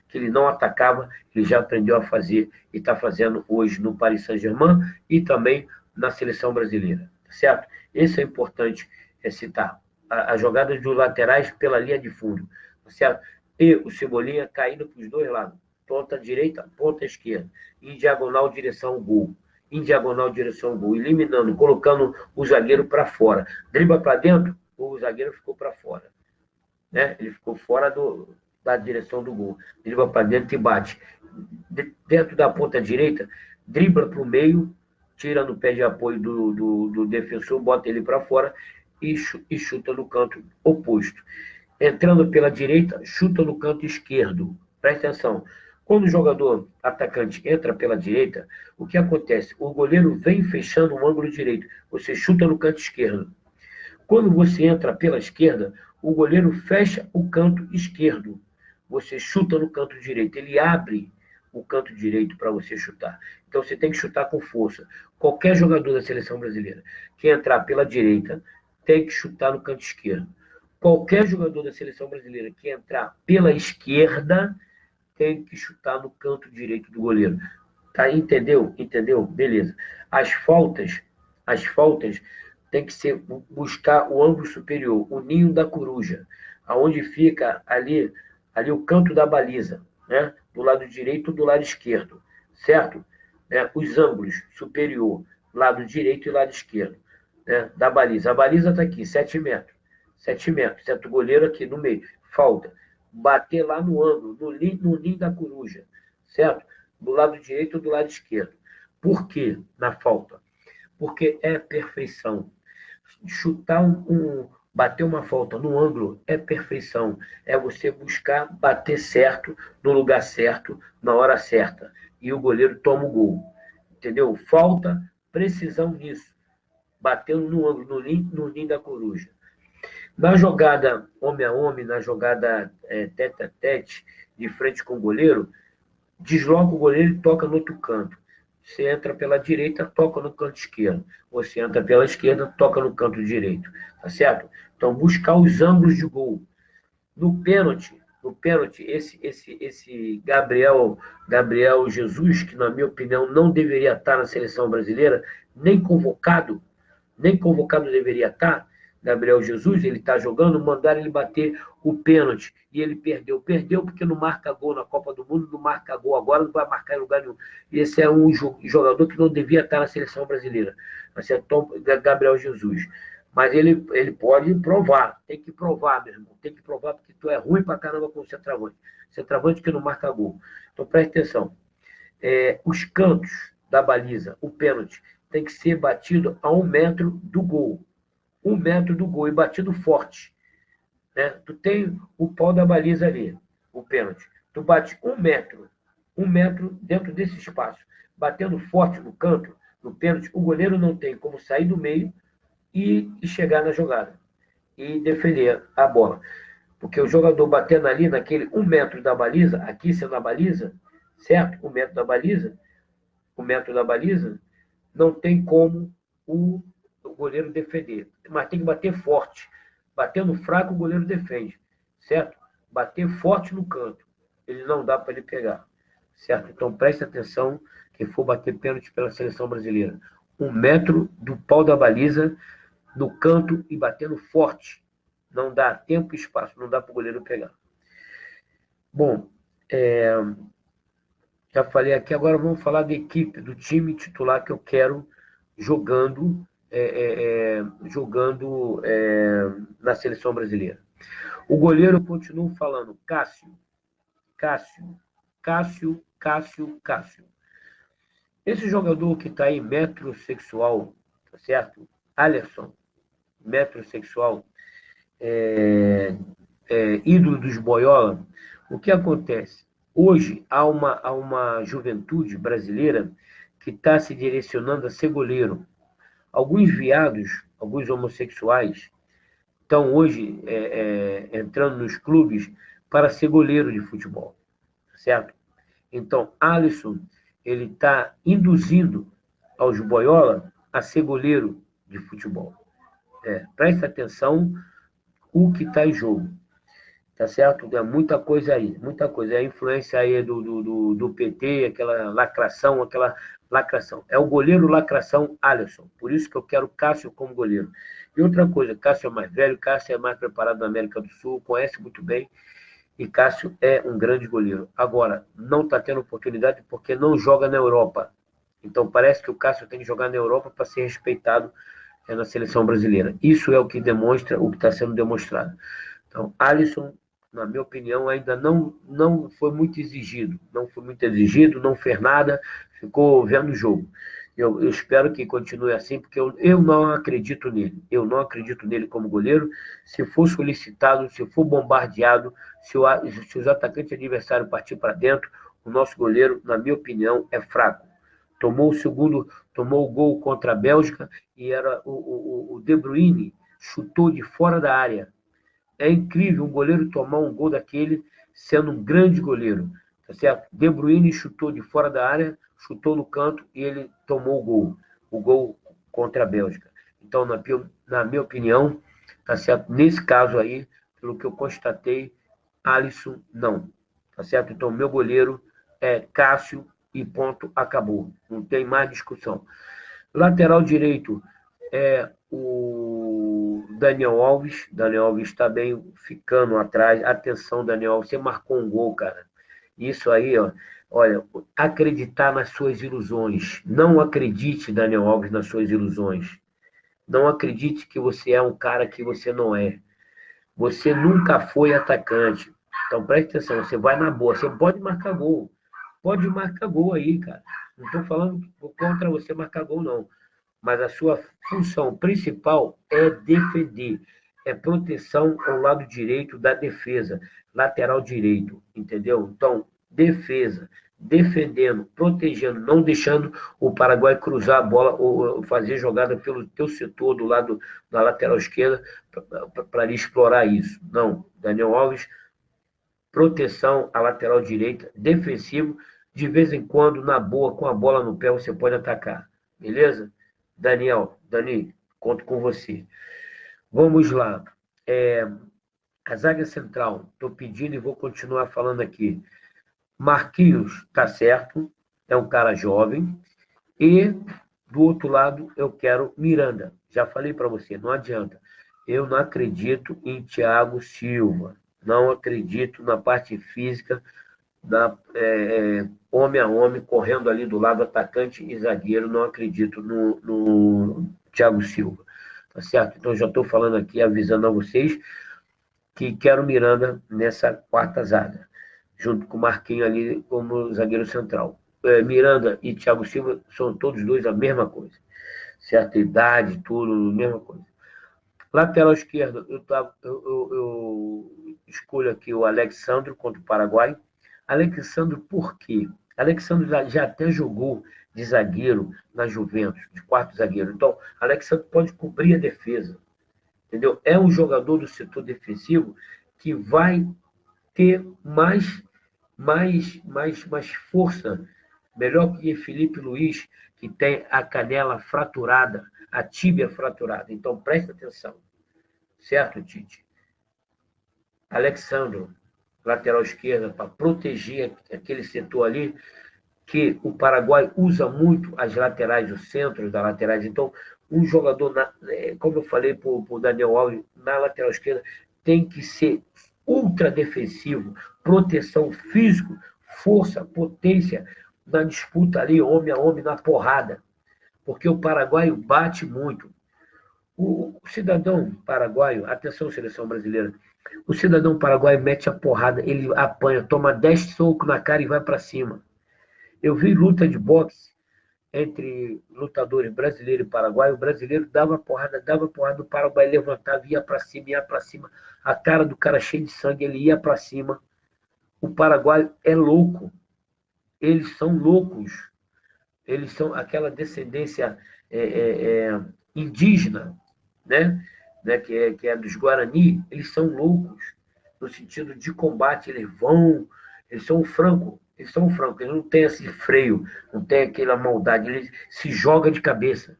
que ele não atacava, ele já aprendeu a fazer e está fazendo hoje no Paris Saint-Germain e também na seleção brasileira, tá certo? Esse é importante citar. As jogadas dos laterais pela linha de fundo, tá certo? E o Cebolinha caindo para os dois lados, ponta direita, ponta esquerda, em diagonal direção ao gol. Em diagonal direção ao gol, eliminando, colocando o zagueiro para fora. Dribla para dentro, o zagueiro ficou para fora. Né? Ele ficou fora da direção do gol. Dribla para dentro e bate. Dentro da ponta direita, dribla para o meio, tira no pé de apoio do defensor, bota ele para fora e chuta no canto oposto. Entrando pela direita, chuta no canto esquerdo. Presta atenção. Quando o jogador atacante entra pela direita, o que acontece? O goleiro vem fechando o ângulo direito. Você chuta no canto esquerdo. Quando você entra pela esquerda, o goleiro fecha o canto esquerdo. Você chuta no canto direito. Ele abre o canto direito para você chutar. Então você tem que chutar com força. Qualquer jogador da seleção brasileira que entrar pela direita tem que chutar no canto esquerdo. Qualquer jogador da seleção brasileira que entrar pela esquerda tem que chutar no canto direito do goleiro. Tá? Entendeu? Entendeu? Beleza. As faltas tem que ser buscar o ângulo superior, o ninho da coruja, aonde fica ali o canto da baliza, né? Do lado direito e do lado esquerdo, certo? Os ângulos superior, lado direito e lado esquerdo, né? Da baliza. A baliza está aqui, 7 metros. 7 metros, certo? O goleiro aqui no meio. Falta. Bater lá no ângulo, no ninho da coruja, certo? Do lado direito ou do lado esquerdo. Por quê na falta? Porque é perfeição. Chutar Bater uma falta no ângulo é perfeição. É você buscar bater certo, no lugar certo, na hora certa. E o goleiro toma o gol. Entendeu? Falta precisão nisso. Batendo no ângulo, no ninho da coruja. Na jogada homem a homem, na jogada tete a tete, de frente com o goleiro, desloca o goleiro e toca no outro canto. Você entra pela direita, toca no canto esquerdo. Você entra pela esquerda, toca no canto direito. Tá certo? Então, buscar os ângulos de gol. No pênalti, esse Gabriel Jesus, que na minha opinião não deveria estar na seleção brasileira, nem convocado deveria estar. Gabriel Jesus, ele está jogando, mandaram ele bater o pênalti e ele perdeu. Perdeu porque não marca gol na Copa do Mundo, não marca gol agora, não vai marcar em lugar nenhum. E esse é um jogador que não devia estar na seleção brasileira. Vai é Gabriel Jesus. Mas ele pode provar, tem que provar, meu irmão. Tem que provar porque tu é ruim pra caramba com o centroavante. Centroavante que não marca gol. Então preste atenção. Os cantos da baliza, o pênalti, tem que ser batido a 1 metro do gol. 1 metro do gol e batido forte. Né? Tu tem o pau da baliza ali, o pênalti. Tu bate 1 metro dentro desse espaço. Batendo forte no canto, no pênalti, o goleiro não tem como sair do meio e chegar na jogada. E defender a bola. Porque o jogador batendo ali naquele 1 metro da baliza, aqui sendo a baliza, certo? 1 metro da baliza, 1 metro da baliza, não tem como o goleiro defender. Mas tem que bater forte. Batendo fraco, o goleiro defende. Certo? Bater forte no canto. Ele não dá para ele pegar. Certo? Então preste atenção quem for bater pênalti pela seleção brasileira. 1 metro do pau da baliza, no canto e batendo forte. Não dá tempo e espaço, não dá para o goleiro pegar. Bom, já falei aqui, agora vamos falar da equipe, do time titular que eu quero jogando na seleção brasileira. O goleiro, eu continuo falando, Cássio. Esse jogador que está aí, metrosexual, tá certo? Alisson, metrosexual, ídolo dos boiola. O que acontece? Hoje há uma juventude brasileira que está se direcionando a ser goleiro. Alguns viados, alguns homossexuais, estão hoje entrando nos clubes para ser goleiro de futebol, certo? Então, Alisson, ele está induzindo aos boiola a ser goleiro de futebol. Presta atenção o que está em jogo. Tá certo? É muita coisa aí, muita coisa. É a influência aí do PT, aquela lacração. É o goleiro lacração Alisson. Por isso que eu quero Cássio como goleiro. E outra coisa, Cássio é mais velho, Cássio é mais preparado na América do Sul, conhece muito bem, e Cássio é um grande goleiro. Agora, não está tendo oportunidade porque não joga na Europa. Então, parece que o Cássio tem que jogar na Europa para ser respeitado na seleção brasileira. Isso é o que demonstra, o que está sendo demonstrado. Então, Alisson, na minha opinião, ainda não foi muito exigido. Não fez nada, ficou vendo o jogo. Eu espero que continue assim, porque eu não acredito nele. Eu não acredito nele como goleiro. Se for solicitado, se for bombardeado, se os atacantes adversários partir para dentro, o nosso goleiro, na minha opinião, é fraco. Tomou o gol contra a Bélgica e era o De Bruyne chutou de fora da área. É incrível um goleiro tomar um gol daquele sendo um grande goleiro. Tá certo? De Bruyne chutou de fora da área, chutou no canto e ele tomou o gol. O gol contra a Bélgica. Então, na minha opinião, tá certo? Nesse caso aí, pelo que eu constatei, Alisson não. Tá certo? Então, meu goleiro é Cássio e ponto, acabou. Não tem mais discussão. Lateral direito é o Daniel Alves. Daniel Alves está bem ficando atrás. Atenção, Daniel Alves, você marcou um gol, cara. Isso aí, ó. Olha, acreditar nas suas ilusões. Não acredite, Daniel Alves, nas suas ilusões. Não acredite que você é um cara que você não é. Você nunca foi atacante. Então, preste atenção, você vai na boa. Você pode marcar gol. Pode marcar gol aí, cara. Não estou falando contra você marcar gol, não. Mas a sua função principal é defender. é proteção ao lado direito da defesa, lateral direito, entendeu? Então, defesa, defendendo, protegendo, não deixando o Paraguai cruzar a bola ou fazer jogada pelo teu setor do lado da lateral esquerda para ali explorar isso. Não, Daniel Alves, proteção à lateral direita, defensivo, de vez em quando, na boa, com a bola no pé, você pode atacar. Beleza? Dani, conto com você. Vamos lá. A zaga central, estou pedindo e vou continuar falando aqui. Marquinhos, tá certo, é um cara jovem. E, do outro lado, eu quero Miranda. Já falei para você, não adianta. Eu não acredito em Thiago Silva. Não acredito na parte física, homem a homem, correndo ali do lado, atacante e zagueiro. Não acredito no Thiago Silva. Tá certo? Então, já estou falando aqui, avisando a vocês que quero Miranda nessa quarta zaga, junto com o Marquinhos ali como zagueiro central. Miranda e Thiago Silva são todos dois a mesma coisa. Certa idade, tudo, mesma coisa. Lateral esquerdo, eu escolho aqui o Alexandro contra o Paraguai. Alexandro, por quê? Alexandro já até jogou de zagueiro na Juventus, de quarto zagueiro. Então, Alexandro pode cobrir a defesa. Entendeu? É um jogador do setor defensivo que vai ter mais força, melhor que Felipe Luiz, que tem a canela fraturada, a tíbia fraturada. Então, presta atenção. Certo, Tite? Alexandro, lateral esquerda, para proteger aquele setor ali, que o Paraguai usa muito as laterais, os centros das laterais. Então, um jogador, como eu falei para o Daniel Alves, na lateral esquerda, tem que ser ultra defensivo, proteção físico, força, potência na disputa ali, homem a homem, na porrada. Porque o paraguaio bate muito. O cidadão paraguaio, atenção, seleção brasileira, o cidadão paraguaio mete a porrada, ele apanha, toma 10 socos na cara e vai para cima. Eu vi luta de boxe entre lutadores brasileiro e paraguaio. O brasileiro dava porrada, o paraguai levantava, ia para cima, a cara do cara cheia de sangue, ele ia para cima. O paraguaio é louco, eles são loucos, eles são aquela descendência indígena, né, que é dos Guarani, eles são loucos, no sentido de combate, eles são franco, eles não têm esse freio, não tem aquela maldade, eles se jogam de cabeça,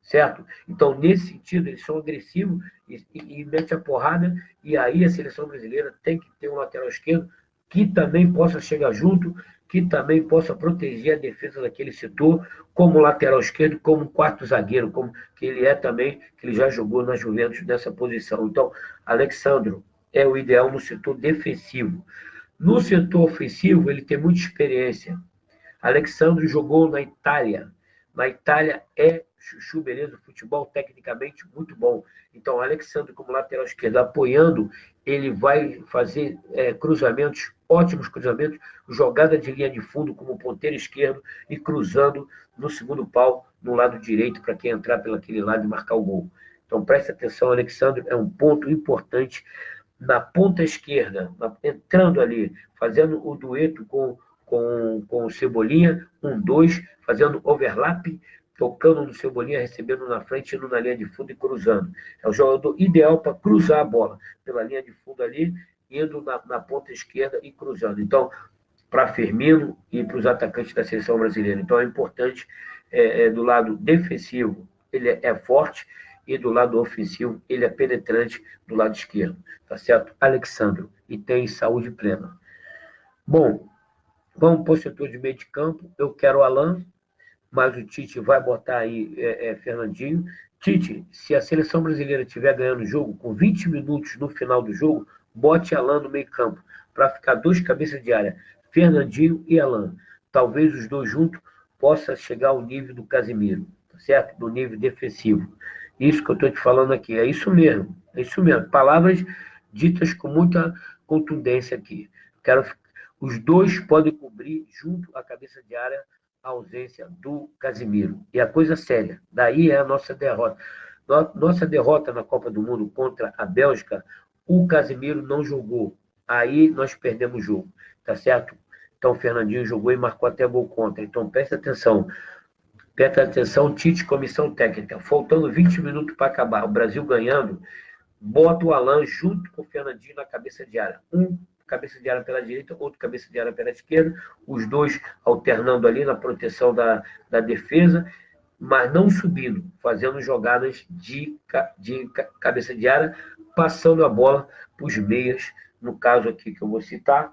certo? Então, nesse sentido, eles são agressivos e mete a porrada, e aí a seleção brasileira tem que ter um lateral esquerdo que também possa chegar junto, que também possa proteger a defesa daquele setor, como lateral esquerdo, como quarto zagueiro, como que ele é também, que ele já jogou na Juventus nessa posição. Então, Alexandro é o ideal no setor defensivo. No setor ofensivo, ele tem muita experiência. Alexandre jogou na Itália. Na Itália é chuchu, beleza, futebol tecnicamente muito bom. Então, Alexandre, como lateral esquerdo, apoiando, ele vai fazer cruzamentos, ótimos cruzamentos, jogada de linha de fundo como ponteiro esquerdo e cruzando no segundo pau, no lado direito, para quem entrar pelo aquele lado e marcar o gol. Então, preste atenção, Alexandre é um ponto importante na ponta esquerda, entrando ali, fazendo o dueto com o Cebolinha, 1-2, fazendo overlap, tocando no Cebolinha, recebendo na frente, indo na linha de fundo e cruzando. É o jogador ideal para cruzar a bola pela linha de fundo ali, indo na ponta esquerda e cruzando. Então, para Firmino e para os atacantes da seleção brasileira. Então, é importante, do lado defensivo, ele é forte, e do lado ofensivo, ele é penetrante do lado esquerdo. Tá certo? Alexandro, e tem saúde plena. Bom, vamos para o setor de meio de campo. Eu quero o Alan, mas o Tite vai botar aí Fernandinho. Tite, se a seleção brasileira estiver ganhando o jogo, com 20 minutos no final do jogo, bote Alan no meio campo, para ficar 2 cabeças de área, Fernandinho e Alan. Talvez os dois juntos possa chegar ao nível do Casemiro, tá certo? Do nível defensivo. Isso que eu estou te falando aqui, é isso mesmo. Palavras ditas com muita contundência aqui. Os dois podem cobrir junto à cabeça de área a ausência do Casemiro. E a coisa séria. Daí é a nossa derrota. Nossa derrota na Copa do Mundo contra a Bélgica, o Casemiro não jogou. Aí nós perdemos o jogo, tá certo? Então o Fernandinho jogou e marcou até gol contra. Então presta atenção. Presta atenção, Tite, comissão técnica. Faltando 20 minutos para acabar, o Brasil ganhando, bota o Alan junto com o Fernandinho na cabeça de área. Um cabeça de área pela direita, outro cabeça de área pela esquerda, os dois alternando ali na proteção da defesa, mas não subindo, fazendo jogadas de cabeça de área, passando a bola para os meias, no caso aqui que eu vou citar,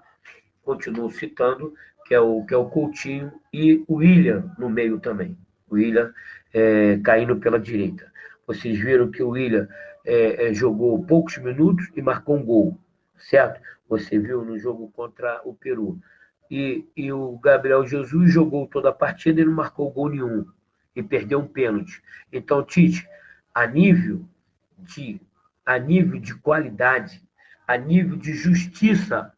continuo citando, que é o Coutinho e o William no meio também. O William caindo pela direita. Vocês viram que o William jogou poucos minutos e marcou um gol, certo? Você viu no jogo contra o Peru. E o Gabriel Jesus jogou toda a partida e não marcou gol nenhum. E perdeu um pênalti. Então, Tite, a nível de qualidade, a nível de justiça,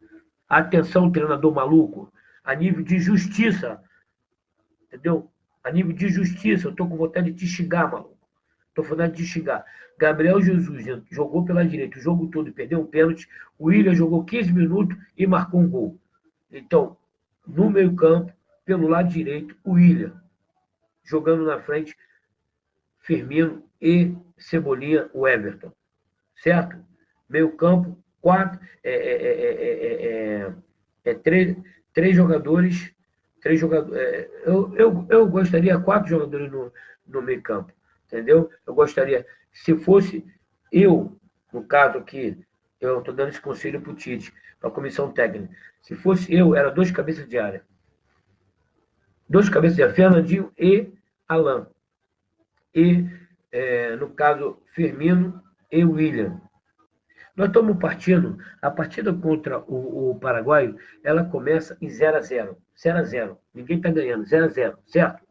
atenção, treinador maluco, a nível de justiça, entendeu? A nível de justiça, eu tô com vontade de te xingar, maluco. Tô falando de te xingar. Gabriel Jesus jogou pela direita o jogo todo e perdeu um pênalti. O William jogou 15 minutos e marcou um gol. Então, no meio campo, pelo lado direito, o William. Jogando na frente, Firmino e Cebolinha, o Everton. Certo? Meio campo, três jogadores. Eu gostaria 4 jogadores no meio campo. Entendeu? Eu gostaria, se fosse eu, no caso aqui, eu estou dando esse conselho para o Tite, para a comissão técnica. Se fosse eu, era 2 cabeças de área. 2 cabeças de área, Fernandinho e Alan. E, no caso, Firmino e William. Nós estamos partindo, a partida contra o Paraguai, ela começa em 0-0. 0-0. Ninguém está ganhando, 0-0, certo?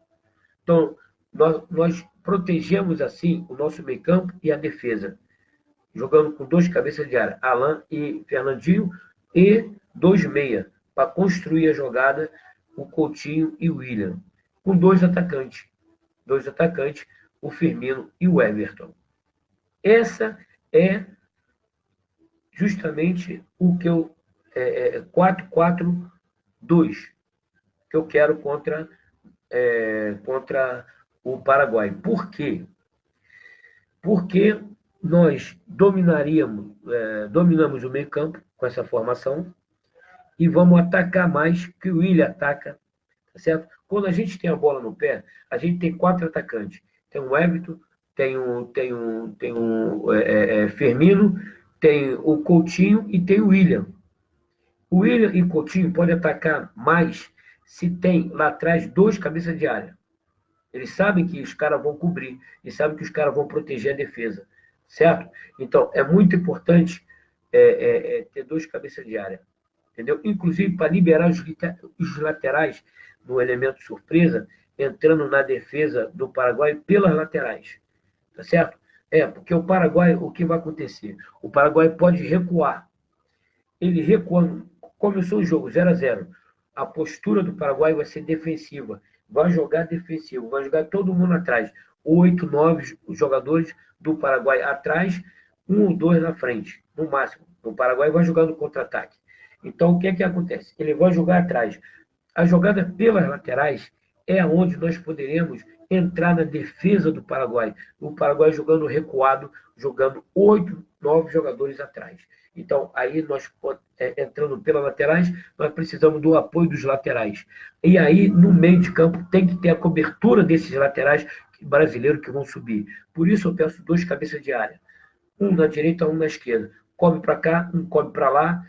Então, nós protegemos assim o nosso meio campo e a defesa. Jogando com 2 cabeças de área, Alan e Fernandinho, e 2 meia, para construir a jogada, o Coutinho e o William. Com 2 atacantes. 2 atacantes, o Firmino e o Everton. Essa é justamente o que eu 4-4-2 que eu quero contra o Paraguai. Por quê? Porque nós dominamos o meio-campo com essa formação e vamos atacar mais que o Willian ataca, tá certo? Quando a gente tem a bola no pé, a gente tem 4 atacantes. Tem o Everton, tem o Firmino, tem o Coutinho e tem o William. O William e o Coutinho podem atacar mais se tem lá atrás 2 cabeças de área. Eles sabem que os caras vão cobrir, eles sabem que os caras vão proteger a defesa, certo? Então, é muito importante ter 2 cabeças de área, entendeu? Inclusive, para liberar os laterais no elemento surpresa, entrando na defesa do Paraguai pelas laterais, tá certo? Porque o Paraguai, o que vai acontecer? O Paraguai pode recuar. Ele recuando, começou o jogo 0-0. A postura do Paraguai vai ser defensiva. Vai jogar defensivo, vai jogar todo mundo atrás. 8, 9 jogadores do Paraguai atrás, 1 ou 2 na frente, no máximo. O Paraguai vai jogar no contra-ataque. Então, o que é que acontece? Ele vai jogar atrás. A jogada pelas laterais é onde nós poderemos entrar na defesa do Paraguai. O Paraguai jogando recuado, jogando 8, 9 jogadores atrás. Então, aí nós, entrando pelas laterais, nós precisamos do apoio dos laterais. E aí, no meio de campo, tem que ter a cobertura desses laterais brasileiros que vão subir. Por isso, eu peço 2 cabeças de área. Um na direita, um na esquerda. Cobre para cá, um cobre para lá,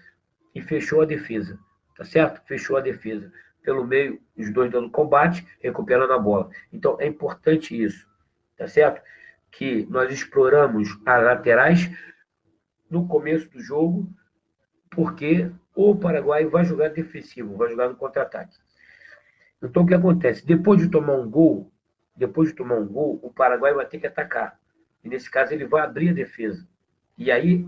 e fechou a defesa. Tá certo? Fechou a defesa. Pelo meio, os 2 dando combate, recuperando a bola. Então, é importante isso. Tá certo? Que nós exploramos as laterais no começo do jogo, porque o Paraguai vai jogar defensivo, vai jogar no contra-ataque. Então, o que acontece? Depois de tomar um gol, o Paraguai vai ter que atacar. E, nesse caso, ele vai abrir a defesa. E aí,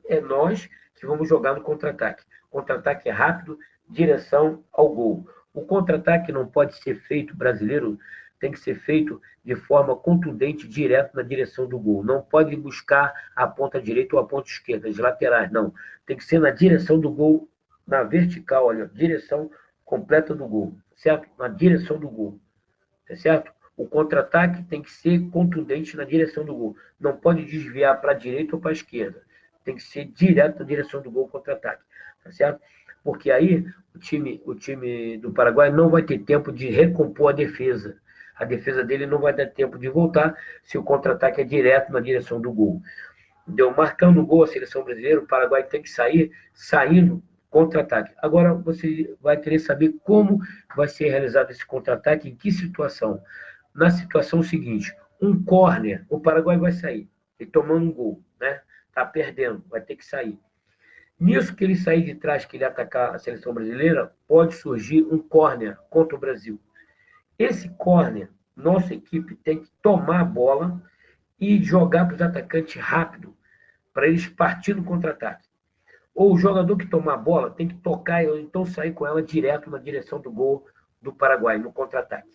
é nós que vamos jogar no contra-ataque. Contra-ataque é rápido, direção ao gol. O contra-ataque não pode ser feito, brasileiro tem que ser feito de forma contundente, direto na direção do gol. Não pode buscar a ponta direita ou a ponta esquerda, as laterais, não. Tem que ser na direção do gol, na vertical, olha, direção completa do gol, certo? Na direção do gol, tá certo? O contra-ataque tem que ser contundente na direção do gol. Não pode desviar para a direita ou para a esquerda. Tem que ser direto na direção do gol contra-ataque, tá certo? Porque aí o time do Paraguai não vai ter tempo de recompor a defesa. A defesa dele não vai dar tempo de voltar se o contra-ataque é direto na direção do gol. Entendeu? Marcando o gol a seleção brasileira, o Paraguai tem que sair saindo contra-ataque. Agora você vai querer saber como vai ser realizado esse contra-ataque, em que situação. Na situação seguinte, um córner, o Paraguai vai sair, ele tomando um gol, né? Tá perdendo, vai ter que sair. Nisso que ele sair de trás, que ele atacar a seleção brasileira, pode surgir um córner contra o Brasil. Esse córner, nossa equipe tem que tomar a bola e jogar para os atacantes rápido, para eles partirem no contra-ataque. Ou o jogador que tomar a bola tem que tocar ou então sair com ela direto na direção do gol do Paraguai, no contra-ataque.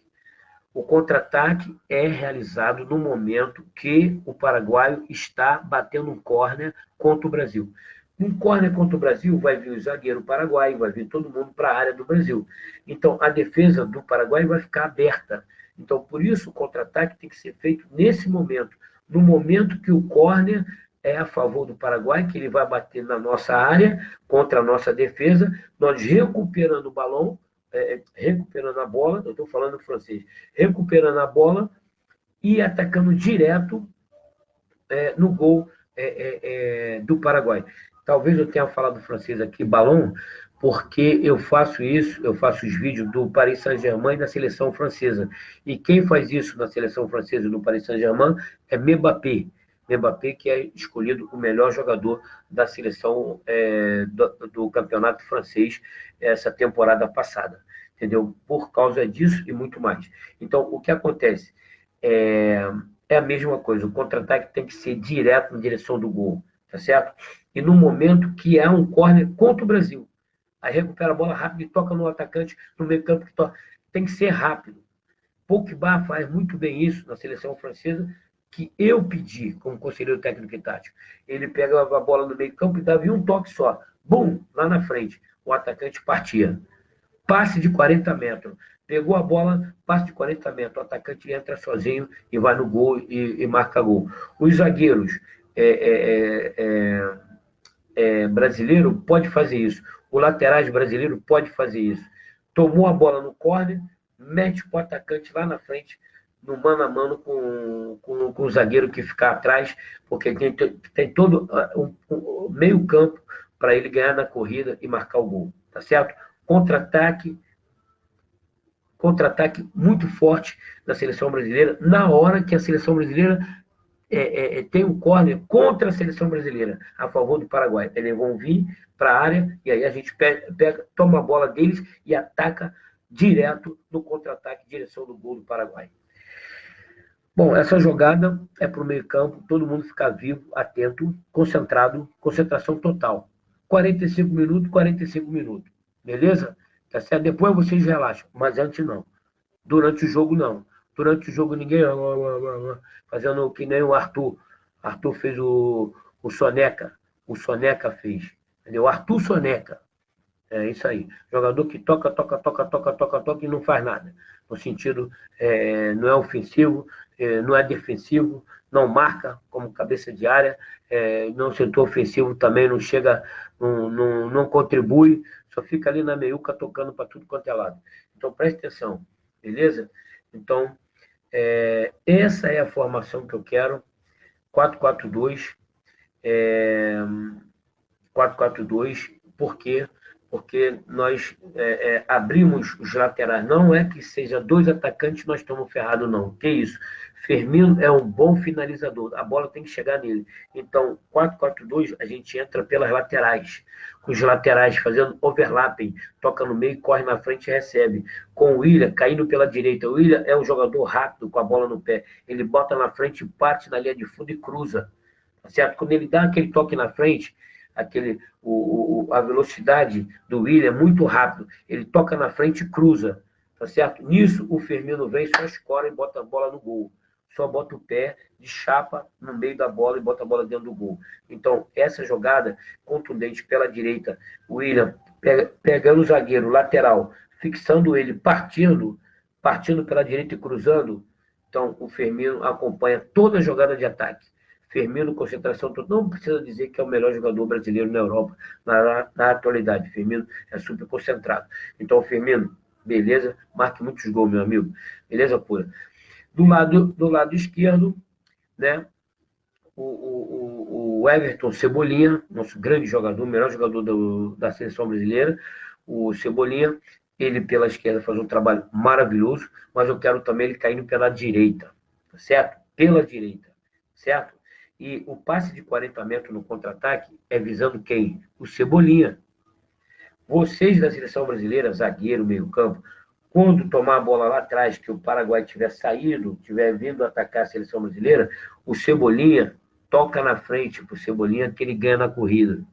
O contra-ataque é realizado no momento que o paraguaio está batendo um córner contra o Brasil. Um córner contra o Brasil, vai vir o zagueiro paraguaio, vai vir todo mundo para a área do Brasil. Então, a defesa do Paraguai vai ficar aberta. Então, por isso, o contra-ataque tem que ser feito nesse momento. No momento que o córner é a favor do Paraguai, que ele vai bater na nossa área, contra a nossa defesa, nós recuperando o balão, recuperando a bola, eu estou falando francês, recuperando a bola e atacando direto no gol do Paraguai. Talvez eu tenha falado francês aqui, balão, porque eu faço isso, eu faço os vídeos do Paris Saint-Germain e da seleção francesa. E quem faz isso na seleção francesa e do Paris Saint-Germain é Mbappé. Mbappé, que é escolhido o melhor jogador da seleção do campeonato francês essa temporada passada, entendeu? Por causa disso e muito mais. Então, o que acontece? É a mesma coisa, o contra-ataque tem que ser direto na direção do gol, tá certo? E no momento que é um córner contra o Brasil, aí recupera a bola rápido e toca no atacante, no meio campo, que toca. Tem que ser rápido. Pogba faz muito bem isso na seleção francesa, que eu pedi como conselheiro técnico e tático. Ele pega a bola no meio campo e dava um toque só. Bum! Lá na frente. O atacante partia. Passe de 40 metros. Pegou a bola, passe de 40 metros. O atacante entra sozinho e vai no gol e marca gol. Os zagueiros brasileiro pode fazer isso. O laterais brasileiro pode fazer isso. Tomou a bola no córner, mete para o atacante lá na frente, no mano a mano com o zagueiro que fica atrás, porque tem todo o meio campo para ele ganhar na corrida e marcar o gol, tá certo? Contra-ataque muito forte da seleção brasileira, na hora que a seleção brasileira tem um córner contra a seleção brasileira, a favor do Paraguai. Eles vão vir para a área e aí a gente toma a bola deles e ataca direto no contra-ataque em direção do gol do Paraguai. Bom, essa jogada é para o meio campo, todo mundo ficar vivo, atento, concentrado, concentração total. 45 minutos, beleza? Tá certo? Depois vocês relaxam, mas antes não. Durante o jogo, não. Durante o jogo, ninguém fazendo que nem o Arthur. Arthur fez o Soneca. O Soneca fez. Entendeu? Arthur Soneca. É isso aí. Jogador que toca e não faz nada. No sentido, não é ofensivo, não é defensivo, não marca como cabeça de área, no setor ofensivo também não chega, não contribui, só fica ali na meiuca tocando para tudo quanto é lado. Então, preste atenção, beleza? Então, essa é a formação que eu quero, 4-4-2, 4-4-2, por quê? Porque nós abrimos os laterais. Não é que seja dois atacantes nós estamos ferrados, não. Que isso? Firmino é um bom finalizador. A bola tem que chegar nele. Então, 4-4-2, a gente entra pelas laterais. Com os laterais fazendo overlapping. Toca no meio, corre na frente e recebe. Com o Willian caindo pela direita. O Willian é um jogador rápido, com a bola no pé. Ele bota na frente, parte na linha de fundo e cruza. Tá certo? Quando ele dá aquele toque na frente, a velocidade do Willian é muito rápido. Ele toca na frente e cruza, tá certo? Nisso, o Firmino vem, só escora e bota a bola no gol. Só bota o pé de chapa no meio da bola e bota a bola dentro do gol. Então, essa jogada contundente pela direita, o William pegando o zagueiro lateral, fixando ele, partindo pela direita e cruzando. Então, o Firmino acompanha toda a jogada de ataque. Firmino, concentração total. Não precisa dizer que é o melhor jogador brasileiro na Europa na atualidade. Firmino é super concentrado. Então, Firmino, beleza, marque muitos gols, meu amigo. Beleza pura. Do lado esquerdo, né? O Everton Cebolinha, nosso grande jogador, o melhor jogador da seleção brasileira, o Cebolinha, ele pela esquerda faz um trabalho maravilhoso, mas eu quero também ele caindo pela direita, certo? Pela direita, certo? E o passe de 40 metros no contra-ataque é visando quem? O Cebolinha. Vocês da seleção brasileira, zagueiro, meio-campo, quando tomar a bola lá atrás, que o Paraguai tiver saído, tiver vindo atacar a seleção brasileira, o Cebolinha toca na frente para o Cebolinha, que ele ganha na corrida.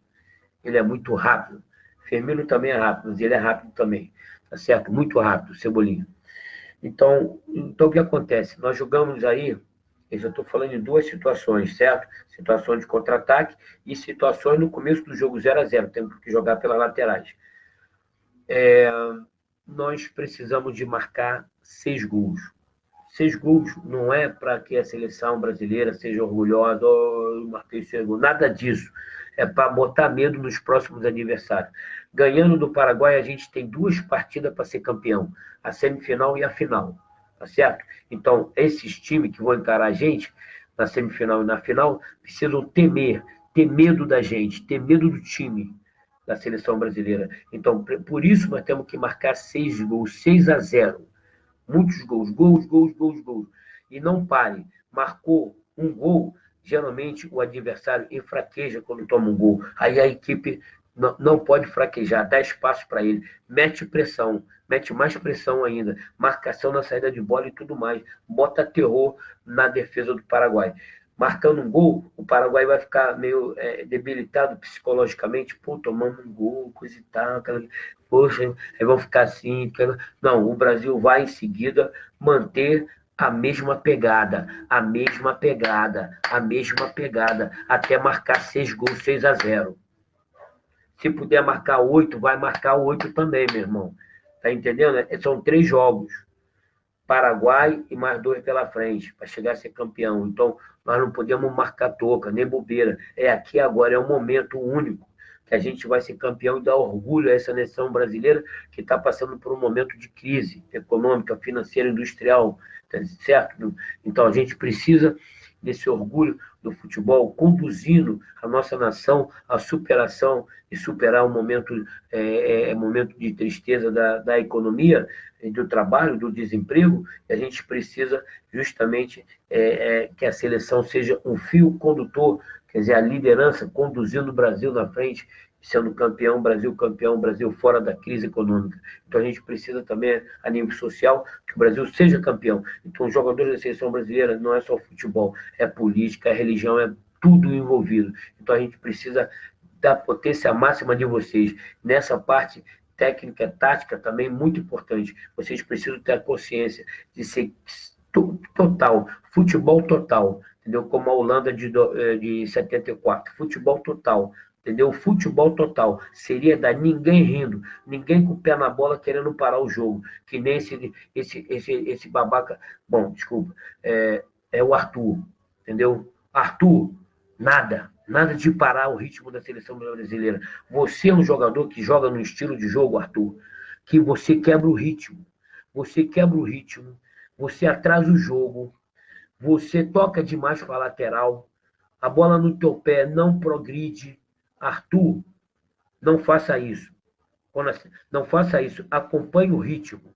Ele é muito rápido. Firmino também é rápido, mas ele é rápido também. Tá certo? Muito rápido, Cebolinha. Então o que acontece? Nós jogamos aí, eu já estou falando de duas situações, certo? Situações de contra-ataque e situações no começo do jogo 0-0, temos que jogar pelas laterais. Nós precisamos de marcar 6 gols. 6 gols não é para que a seleção brasileira seja orgulhosa, marquei 6 gols, nada disso. É para botar medo nos próximos adversários. Ganhando do Paraguai, a gente tem 2 partidas para ser campeão, a semifinal e a final, tá certo? Então, esses times que vão encarar a gente na semifinal e na final precisam ter medo da gente, ter medo do time da seleção brasileira. Então, por isso nós temos que marcar 6 gols, 6-0. Muitos gols. E não pare. Marcou um gol, geralmente o adversário enfraqueja quando toma um gol. Aí a equipe não pode fraquejar, dá espaço para ele, mete pressão, mete mais pressão ainda, marcação na saída de bola e tudo mais. Bota terror na defesa do Paraguai. Marcando um gol, o Paraguai vai ficar meio debilitado psicologicamente, pô, tomando um gol, coisa e tal, poxa, aí vão ficar assim. Não, o Brasil vai em seguida manter a mesma pegada, até marcar 6 gols, 6-0. Se puder marcar 8, vai marcar 8 também, meu irmão. Tá entendendo? São 3 jogos. Paraguai e mais 2 pela frente, para chegar a ser campeão. Então, nós não podemos marcar toca, nem bobeira. É aqui agora, é um momento único que a gente vai ser campeão e dar orgulho a essa nação brasileira que está passando por um momento de crise econômica, financeira, industrial, certo? Então, a gente precisa desse orgulho do futebol, conduzindo a nossa nação à superação e superar um momento de tristeza da economia, do trabalho, do desemprego. E a gente precisa justamente que a seleção seja um fio condutor, quer dizer, a liderança conduzindo o Brasil na frente, sendo campeão, Brasil fora da crise econômica. Então a gente precisa também, a nível social, que o Brasil seja campeão. Então os jogadores da seleção brasileira não é só futebol, é política, é religião, é tudo envolvido. Então a gente precisa da potência máxima de vocês. Nessa parte técnica, tática também muito importante. Vocês precisam ter a consciência de ser total, futebol total, entendeu? Como a Holanda de 74, futebol total. Entendeu? Futebol total. Seria dar ninguém rindo, ninguém com o pé na bola querendo parar o jogo. Que nem esse babaca. Bom, desculpa. É o Arthur. Entendeu? Arthur, nada de parar o ritmo da seleção brasileira. Você é um jogador que joga no estilo de jogo, Arthur, que você quebra o ritmo. Você atrasa o jogo. Você toca demais para a lateral. A bola no teu pé não progride. Arthur, não faça isso. Não faça isso. Acompanhe o ritmo.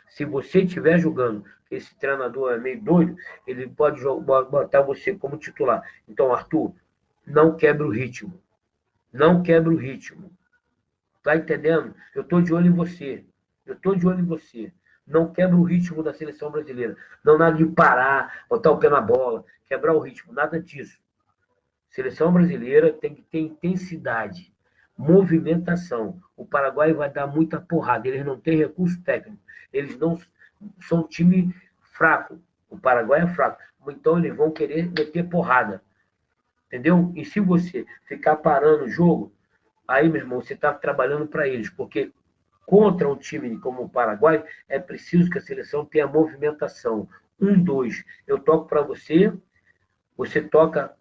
Se você estiver jogando, esse treinador é meio doido, ele pode botar você como titular. Então, Arthur, não quebre o ritmo. Tá entendendo? Eu estou de olho em você. Não quebra o ritmo da seleção brasileira. Não nada de parar, botar o pé na bola, quebrar o ritmo, nada disso. Seleção brasileira tem que ter intensidade. movimentação. O Paraguai vai dar muita porrada, eles não têm recurso técnico, eles não são um time fraco, o Paraguai é fraco, então eles vão querer meter porrada, entendeu? E se você ficar parando o jogo, aí, meu irmão, você está trabalhando para eles, porque contra um time como o Paraguai, é preciso que a seleção tenha movimentação. 1, 2, eu toco para você, você toca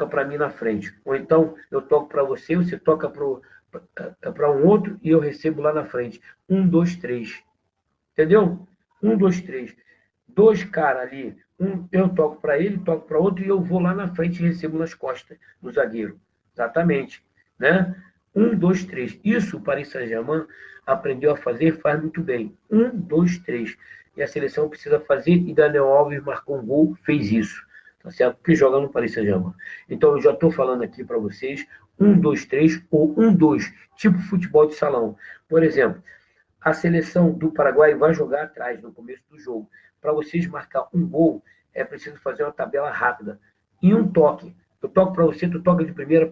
para mim na frente. Ou então, eu toco para você, você toca para um outro e eu recebo lá na frente. 1, 2, 3. Entendeu? 1, 2, 3. Dois caras ali, eu toco para ele, toco para outro e eu vou lá na frente e recebo nas costas do zagueiro. Exatamente. Né? 1, 2, 3. Isso o Paris Saint-Germain aprendeu a fazer e faz muito bem. 1, 2, 3. E a seleção precisa fazer, e Daniel Alves marcou um gol, fez isso. Tá certo? Porque joga no Paris Saint-Germain. Então, eu já estou falando aqui para vocês 1, 2, 3 ou 1, 2, tipo futebol de salão. Por exemplo, a seleção do Paraguai vai jogar atrás no começo do jogo. Para vocês marcar um gol, é preciso fazer uma tabela rápida. E um toque. Eu toco para você, tu toca de primeira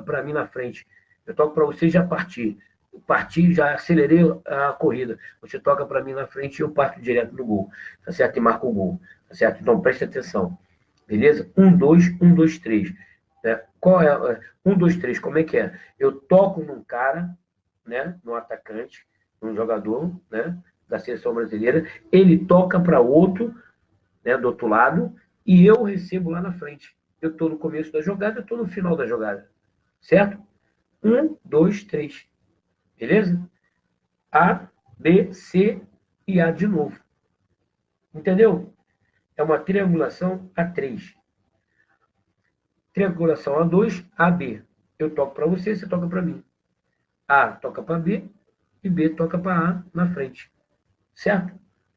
para mim na frente. Eu toco para você e já parti. Parti, já acelerei a corrida. Você toca para mim na frente e eu parto direto no gol. Tá certo? E marco o gol. Tá certo? Então preste atenção. Beleza? 1, 2, 1, 2, 3. Qual é? 1, 2, 3, como é que é? Eu toco num cara, né? No atacante, um jogador, né, da seleção brasileira, ele toca para outro, né, do outro lado, e eu recebo lá na frente. Eu estou no começo da jogada, eu estou no final da jogada. Certo? 1, 2, 3. Beleza? A, B, C e A de novo. Entendeu? É uma triangulação A3. Triangulação A2, AB. Eu toco para você, você toca para mim. A toca para B e B toca para A na frente. Certo?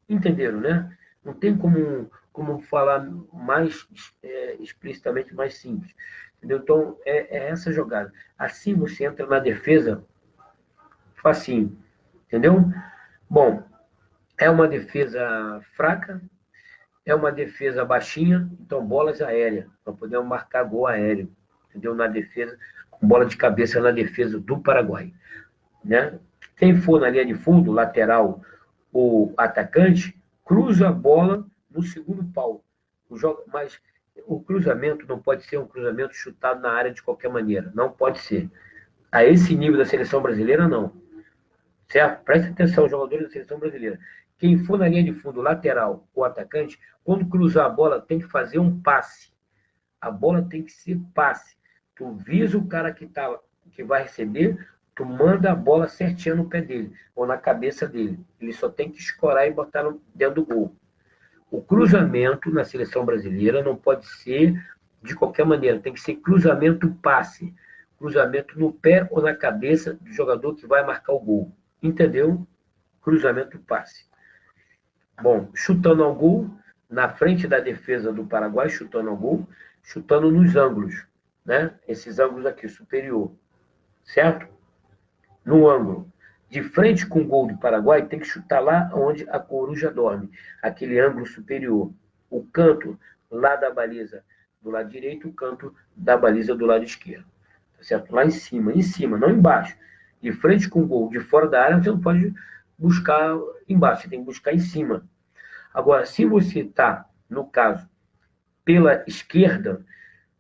Entenderam, né? Não tem como falar mais explicitamente, mais simples. Entendeu? Então, é essa jogada. Assim você entra na defesa facinho. Entendeu? Bom, é uma defesa fraca, é uma defesa baixinha, então bolas aéreas, para poder marcar gol aéreo. Entendeu? Na defesa, com bola de cabeça na defesa do Paraguai. Né? Quem for na linha de fundo, lateral ou atacante, cruza a bola no segundo pau. Mas o cruzamento não pode ser um cruzamento chutado na área de qualquer maneira. Não pode ser. A esse nível da seleção brasileira, não. Certo? Preste atenção, jogadores da seleção brasileira. Quem for na linha de fundo, lateral ou atacante, quando cruzar a bola, tem que fazer um passe. A bola tem que ser passe. Tu visa o cara que vai receber, tu manda a bola certinha no pé dele, ou na cabeça dele. Ele só tem que escorar e botar dentro do gol. O cruzamento na seleção brasileira não pode ser de qualquer maneira, tem que ser cruzamento passe. Cruzamento no pé ou na cabeça do jogador que vai marcar o gol. Entendeu? Cruzamento passe. Bom, chutando ao gol, na frente da defesa do Paraguai, chutando ao gol, chutando nos ângulos, né? Esses ângulos aqui, superior, certo? No ângulo. De frente com o gol do Paraguai, tem que chutar lá onde a coruja dorme, aquele ângulo superior. O canto lá da baliza do lado direito, o canto da baliza do lado esquerdo. Tá certo? Lá em cima, não embaixo. De frente com o gol, de fora da área, você não pode buscar embaixo, você tem que buscar em cima. Agora, se você está, no caso, pela esquerda,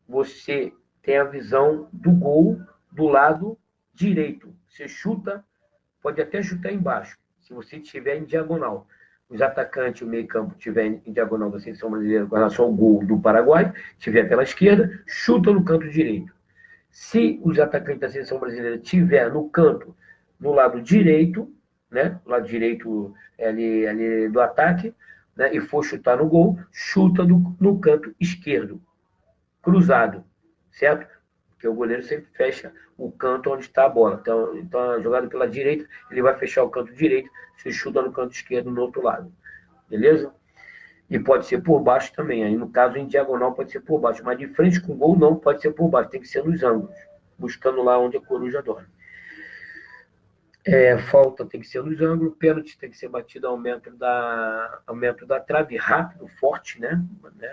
você tem a visão do gol do lado direito. Você chuta, pode até chutar embaixo, se você estiver em diagonal. Os atacantes, o meio-campo, estiver em diagonal da seleção brasileira com relação ao gol do Paraguai, estiver pela esquerda, chuta no canto direito. Se os atacantes da seleção brasileira estiver no canto, no lado direito, né, lado direito ali do ataque, né, e for chutar no gol, chuta no canto esquerdo, cruzado, certo? Porque o goleiro sempre fecha o canto onde está a bola. Então a jogada pela direita, ele vai fechar o canto direito, você chuta no canto esquerdo no outro lado. Beleza? E pode ser por baixo também. Aí, no caso, em diagonal pode ser por baixo. Mas de frente com o gol não pode ser por baixo. Tem que ser nos ângulos. Buscando lá onde a coruja dorme. Falta tem que ser nos ângulos. Pênalti tem que ser batido ao metro da trave. Rápido, forte, né?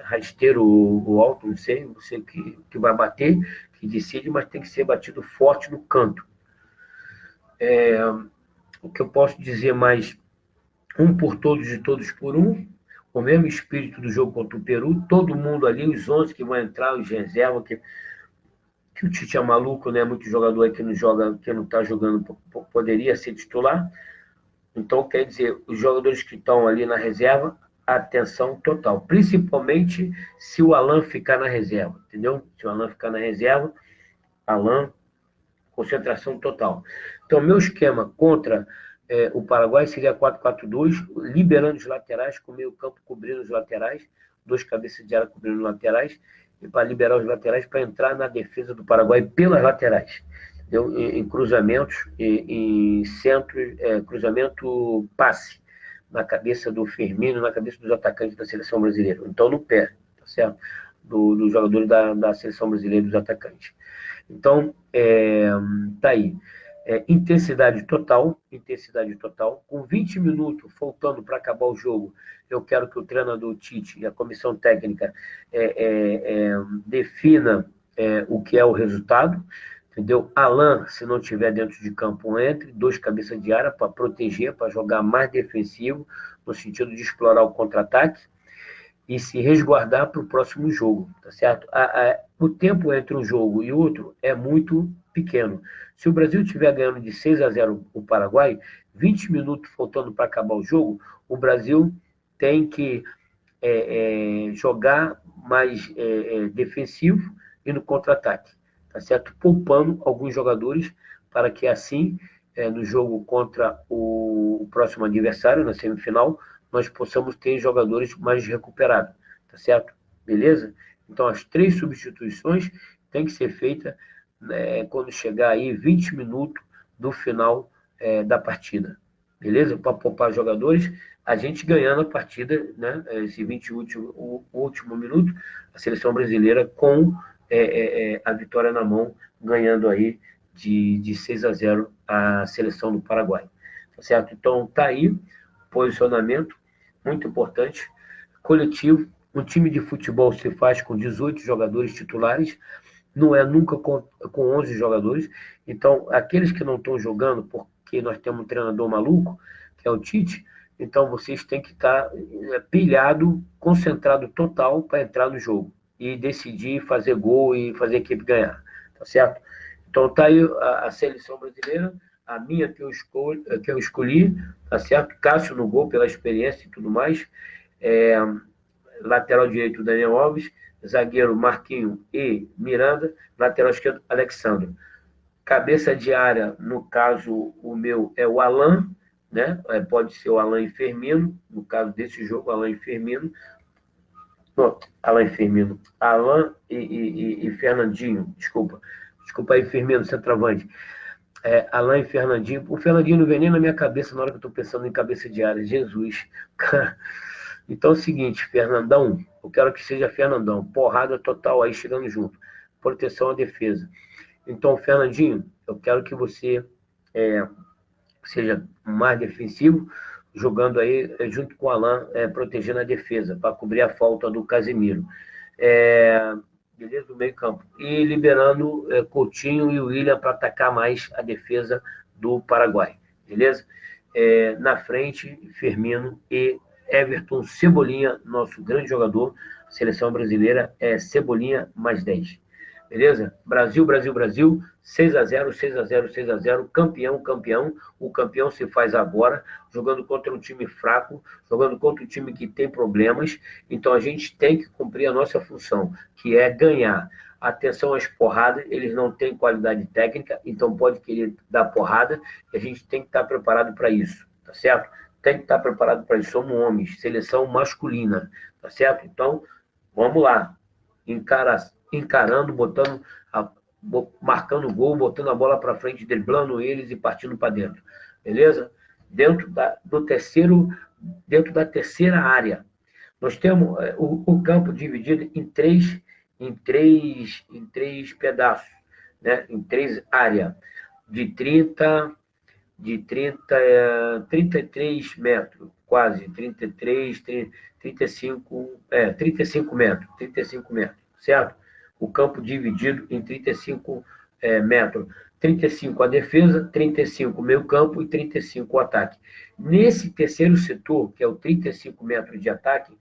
Rasteiro ou alto, não sei. Você que vai bater, que decide, mas tem que ser batido forte no canto. O que eu posso dizer mais, um por todos e todos por um, o mesmo espírito do jogo contra o Peru, todo mundo ali, os 11 que vão entrar, os reservas, que o Tite é maluco, né? Muito jogador aí que não joga, que não está jogando, poderia ser titular. Então, quer dizer, os jogadores que estão ali na reserva, atenção total. Principalmente se o Alan ficar na reserva, entendeu? Se o Alan ficar na reserva, Alan, concentração total. Então, meu esquema contra o Paraguai seria 4-4-2, liberando os laterais, com o meio campo cobrindo os laterais, 2 cabeças de área cobrindo os laterais, e para liberar os laterais para entrar na defesa do Paraguai pelas laterais. Em cruzamentos, em centro, cruzamento passe, na cabeça do Firmino, na cabeça dos atacantes da seleção brasileira. Então, no pé, tá certo? Dos jogadores da seleção brasileira, dos atacantes. Então, tá aí. Intensidade total, com 20 minutos faltando para acabar o jogo, eu quero que o treinador Tite e a comissão técnica defina o que é o resultado, entendeu? Alan, se não estiver dentro de campo, entre, 2 cabeças de área para proteger, para jogar mais defensivo, no sentido de explorar o contra-ataque, e se resguardar para o próximo jogo, tá certo? O tempo entre um jogo e outro é muito pequeno. Se o Brasil estiver ganhando de 6-0 o Paraguai, 20 minutos faltando para acabar o jogo, o Brasil tem que jogar mais defensivo e no contra-ataque, tá certo? Poupando alguns jogadores para que assim, no jogo contra o próximo adversário, na semifinal, nós possamos ter jogadores mais recuperados, tá certo? Beleza? Então, as 3 substituições têm que ser feitas quando chegar aí 20 minutos do final da partida. Beleza? Para poupar jogadores, a gente ganhando a partida, né? Esse 20 último minuto, a seleção brasileira com a vitória na mão, ganhando aí de 6-0 a seleção do Paraguai. Tá certo? Então, tá aí posicionamento muito importante, coletivo. Um time de futebol se faz com 18 jogadores titulares, não é nunca com 11 jogadores. Então, aqueles que não estão jogando, porque nós temos um treinador maluco, que é o Tite, então vocês têm que estar pilhado, concentrado total para entrar no jogo e decidir, fazer gol e fazer a equipe ganhar, tá certo? Então, tá aí a seleção brasileira, a minha que eu escolhi, tá certo? Cássio no gol, pela experiência e tudo mais. Lateral direito, Daniel Alves. Zagueiro, Marquinho e Miranda. Lateral esquerdo, Alexandre. Cabeça de área, no caso, o meu é o Alan, né? Pode ser o Alan e Firmino. No caso desse jogo, Alan e Firmino. Não, Alan e Firmino. Alan e Fernandinho. Desculpa aí, Firmino, centroavante. Alan e Fernandinho. O Fernandinho não vem nem na minha cabeça na hora que eu estou pensando em cabeça de área. Jesus. Então é o seguinte, Fernandão, eu quero que seja Fernandão. Porrada total aí, chegando junto. Proteção à defesa. Então, Fernandinho, eu quero que você seja mais defensivo, jogando aí junto com o Alan, protegendo a defesa, para cobrir a falta do Casemiro. Beleza? Do meio campo. E liberando Coutinho e o William para atacar mais a defesa do Paraguai. Beleza? Na frente, Firmino e Everton Cebolinha, nosso grande jogador. Seleção brasileira é Cebolinha mais 10. Beleza? Brasil, 6-0, 6-0, 6-0, campeão. O campeão se faz agora, jogando contra um time fraco, jogando contra um time que tem problemas. Então a gente tem que cumprir a nossa função, que é ganhar. Atenção às porradas, eles não têm qualidade técnica, então pode querer dar porrada, e a gente tem que estar preparado para isso, tá certo? Tem que estar preparado para isso. Somos homens, seleção masculina, tá certo? Então, vamos lá. Encarando, marcando gol, botando a bola para frente, driblando eles e partindo para dentro. Beleza? Dentro da terceira área. Nós temos o campo dividido em três pedaços, né? Em 3 áreas de 33 metros, quase 35 metros, certo? O campo dividido em 35 metros. 35 a defesa, 35 o meio campo e 35 o ataque. Nesse terceiro setor, que é o 35 metros de ataque,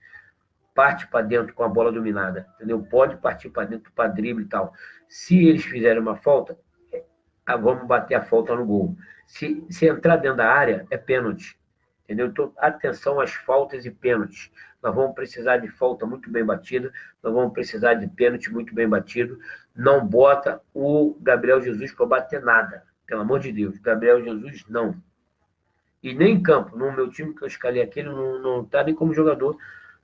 parte para dentro com a bola dominada, entendeu? Pode partir para dentro para drible e tal. Se eles fizerem uma falta, vamos bater a falta no gol. Se entrar dentro da área, é pênalti, entendeu? Então, atenção às faltas e pênaltis. Nós vamos precisar de falta muito bem batida, nós vamos precisar de pênalti muito bem batido. Não bota o Gabriel Jesus para bater nada, pelo amor de Deus. Gabriel Jesus, não. E nem em campo. No meu time que eu escalei aqui, ele não está nem como jogador.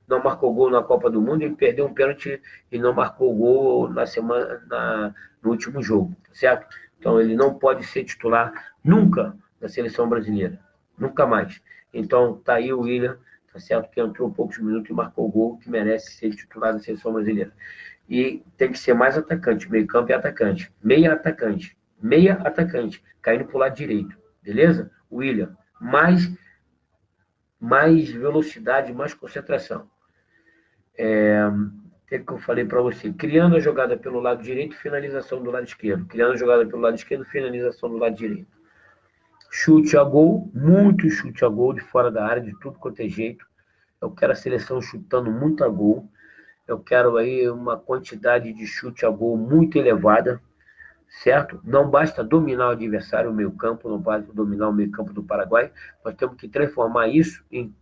Não marcou gol na Copa do Mundo e perdeu um pênalti e não marcou gol no último jogo, certo? Então, ele não pode ser titular nunca da seleção brasileira. Nunca mais. Então, tá aí o William, tá certo? Que entrou poucos minutos e marcou o gol, que merece ser titular da seleção brasileira. E tem que ser mais atacante, meio campo e atacante. Meia atacante, caindo pro lado direito. Beleza? William, mais velocidade, mais concentração. O que eu falei para você? Criando a jogada pelo lado direito, finalização do lado esquerdo. Criando a jogada pelo lado esquerdo, finalização do lado direito. Chute a gol, muito chute a gol de fora da área, de tudo quanto é jeito. Eu quero a seleção chutando muito a gol. Eu quero aí uma quantidade de chute a gol muito elevada, certo? Não basta dominar o adversário, o meio campo, não basta dominar o meio campo do Paraguai. Nós temos que transformar isso em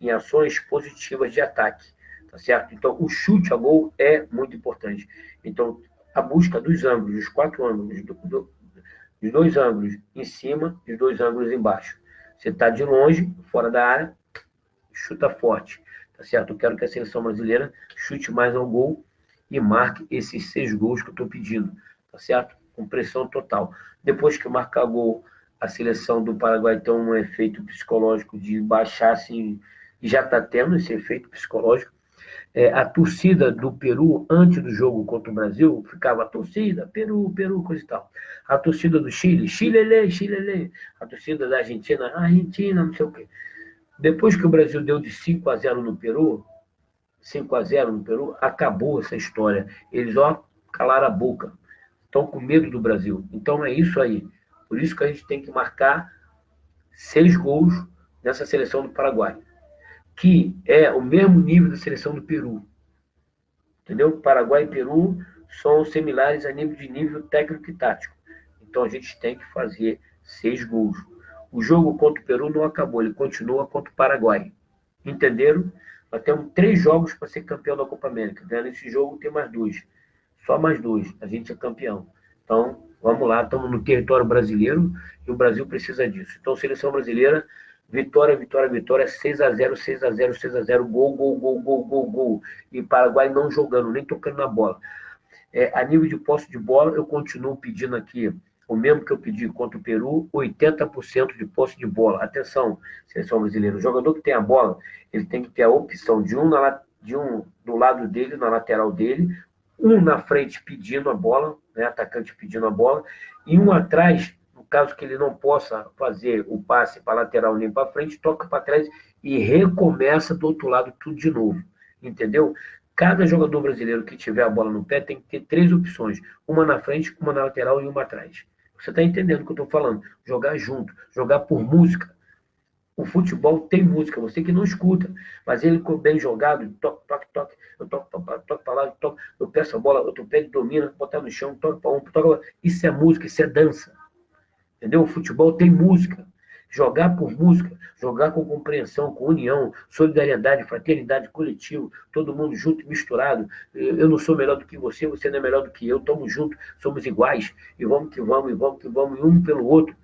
ações positivas de ataque, tá certo? Então, o chute a gol é muito importante. Então, a busca dos ângulos, dos 4 ângulos, dos 2 ângulos em cima e os 2 ângulos embaixo. Você está de longe, fora da área, chuta forte, tá certo? Eu quero que a seleção brasileira chute mais ao gol e marque esses 6 gols que eu estou pedindo, tá certo? Com pressão total. Depois que marcar gol, a seleção do Paraguai tem um efeito psicológico de baixar, assim, e já está tendo esse efeito psicológico. A torcida do Peru, antes do jogo contra o Brasil, ficava torcida, Peru, coisa e tal. A torcida do Chile, Chile. A torcida da Argentina, Argentina, não sei o quê. Depois que o Brasil deu de 5-0 no Peru, 5-0 no Peru, acabou essa história. Eles, calaram a boca. Estão com medo do Brasil. Então é isso aí. Por isso que a gente tem que marcar 6 gols nessa seleção do Paraguai, que é o mesmo nível da seleção do Peru. Entendeu? Paraguai e Peru são similares a nível técnico e tático. Então a gente tem que fazer 6 gols. O jogo contra o Peru não acabou, ele continua contra o Paraguai. Entenderam? Nós temos 3 jogos para ser campeão da Copa América. Nesse jogo tem mais 2. Só mais 2. A gente é campeão. Então, vamos lá, estamos no território brasileiro e o Brasil precisa disso. Então, seleção brasileira, vitória, 6-0, 6-0, 6-0, gol. E Paraguai não jogando, nem tocando na bola. A nível de posse de bola, eu continuo pedindo aqui o mesmo que eu pedi contra o Peru, 80% de posse de bola. Atenção, seleção brasileira, o jogador que tem a bola, ele tem que ter a opção de um do lado dele, na lateral dele, um na frente pedindo a bola, né, atacante pedindo a bola, e um atrás, no caso que ele não possa fazer o passe para lateral nem para frente, toca para trás e recomeça do outro lado tudo de novo. Entendeu? Cada jogador brasileiro que tiver a bola no pé tem que ter 3 opções, uma na frente, uma na lateral e uma atrás. Você está entendendo o que eu estou falando? Jogar junto, jogar por música. O futebol tem música, você que não escuta, mas ele bem jogado, toque, eu toco para lá, eu peço a bola, outro pé domina, botar no chão, toque para um, toque. Isso é música, isso é dança. Entendeu? O futebol tem música. Jogar por música, jogar com compreensão, com união, solidariedade, fraternidade, coletivo, todo mundo junto e misturado. Eu não sou melhor do que você, você não é melhor do que eu, estamos juntos, somos iguais, e vamos que vamos, e um pelo outro.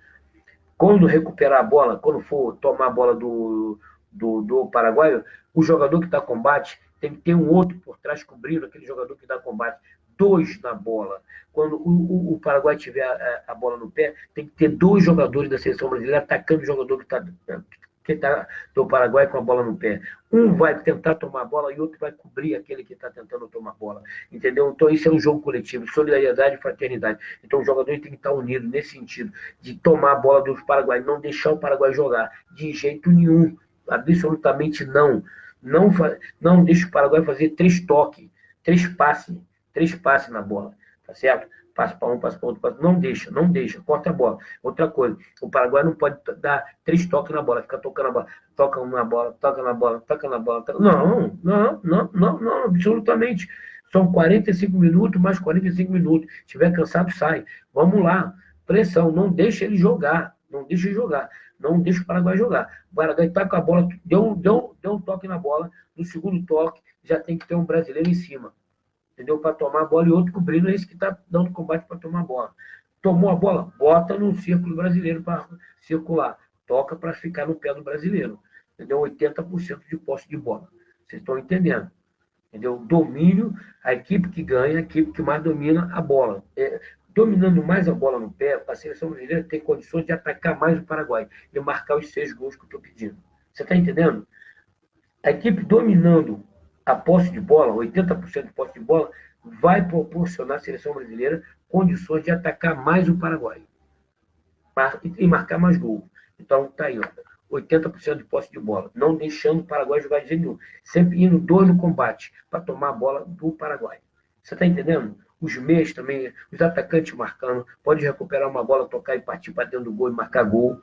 Quando recuperar a bola, quando for tomar a bola do Paraguai, o jogador que dá combate tem que ter um outro por trás cobrindo aquele jogador que dá combate. 2 na bola. Quando o Paraguai tiver a bola no pé, tem que ter 2 jogadores da seleção brasileira atacando o jogador que está do Paraguai com a bola no pé. Um vai tentar tomar a bola e outro vai cobrir aquele que está tentando tomar a bola. Entendeu? Então, isso é um jogo coletivo, solidariedade e fraternidade. Então, os jogadores têm que estar unidos nesse sentido, de tomar a bola do Paraguai, não deixar o Paraguai jogar, de jeito nenhum. Absolutamente não. Não deixe o Paraguai fazer 3 toques, 3 passes na bola, tá certo? passa para um, passa para outro, não deixa, não deixa, corta a bola. Outra coisa, o Paraguai não pode dar 3 toques na bola, ficar tocando a bola, toca na bola, toca na bola, toca na bola. Toca... Não, não, não, não, não, absolutamente. São 45 minutos, mais 45 minutos. Se estiver cansado, sai. Vamos lá, pressão, não deixa ele jogar, não deixa ele jogar, não deixa o Paraguai jogar. O Paraguai tá com a bola, deu um toque na bola, no segundo toque já tem que ter um brasileiro em cima. Entendeu? Para tomar a bola e outro cobrindo, é esse que está dando combate para tomar a bola. Tomou a bola, bota no círculo brasileiro para circular. Toca para ficar no pé do brasileiro. Entendeu? 80% de posse de bola. Vocês estão entendendo? Entendeu? Domínio, a equipe que ganha, a equipe que mais domina a bola. Dominando mais a bola no pé, a seleção brasileira tem condições de atacar mais o Paraguai e marcar os 6 gols que eu estou pedindo. Você está entendendo? A equipe dominando a posse de bola, 80% de posse de bola, vai proporcionar à seleção brasileira condições de atacar mais o Paraguai e marcar mais gols. Então, está aí, ó, 80% de posse de bola, não deixando o Paraguai jogar de jeito nenhum, sempre indo 2 no combate para tomar a bola do Paraguai. Você está entendendo? Os meias também, os atacantes marcando, pode recuperar uma bola, tocar e partir para dentro do gol e marcar gol,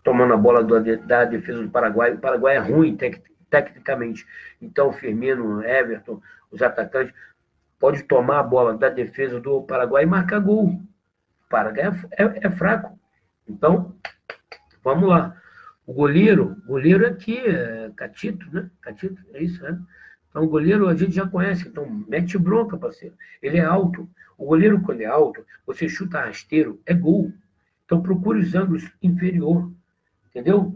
tomando a bola da defesa do Paraguai. O Paraguai é ruim tecnicamente. Então, Firmino, Everton, os atacantes, pode tomar a bola da defesa do Paraguai e marcar gol. O Paraguai é fraco. Então, vamos lá. O goleiro aqui é Catito, né? Catito, é isso, né? Então, o goleiro a gente já conhece. Então, mete bronca, parceiro. Ele é alto. O goleiro, quando é alto, você chuta rasteiro, é gol. Então, procure os ângulos inferior. Entendeu?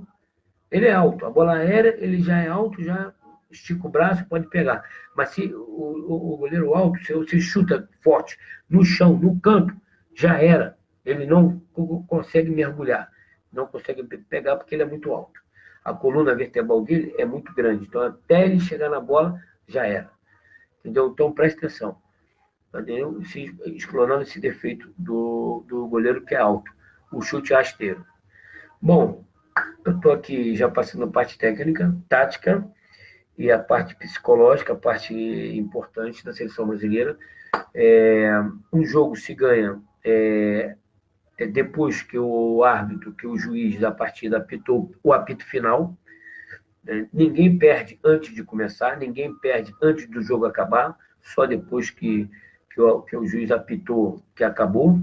Ele é alto. A bola aérea, ele já é alto, já estica o braço, pode pegar. Mas se o goleiro alto, se você chuta forte no chão, no canto, já era. Ele não consegue mergulhar. Não consegue pegar porque ele é muito alto. A coluna vertebral dele é muito grande. Então, até ele chegar na bola, já era. Entendeu? Então, preste atenção. Entendeu? Explorando esse defeito do goleiro que é alto. O chute rasteiro. Bom, eu estou aqui já passando a parte técnica, tática e a parte psicológica, a parte importante da seleção brasileira. Um jogo se ganha depois que o árbitro, que o juiz da partida apitou o apito final. Ninguém perde antes de começar, ninguém perde antes do jogo acabar, só depois que o juiz apitou que acabou.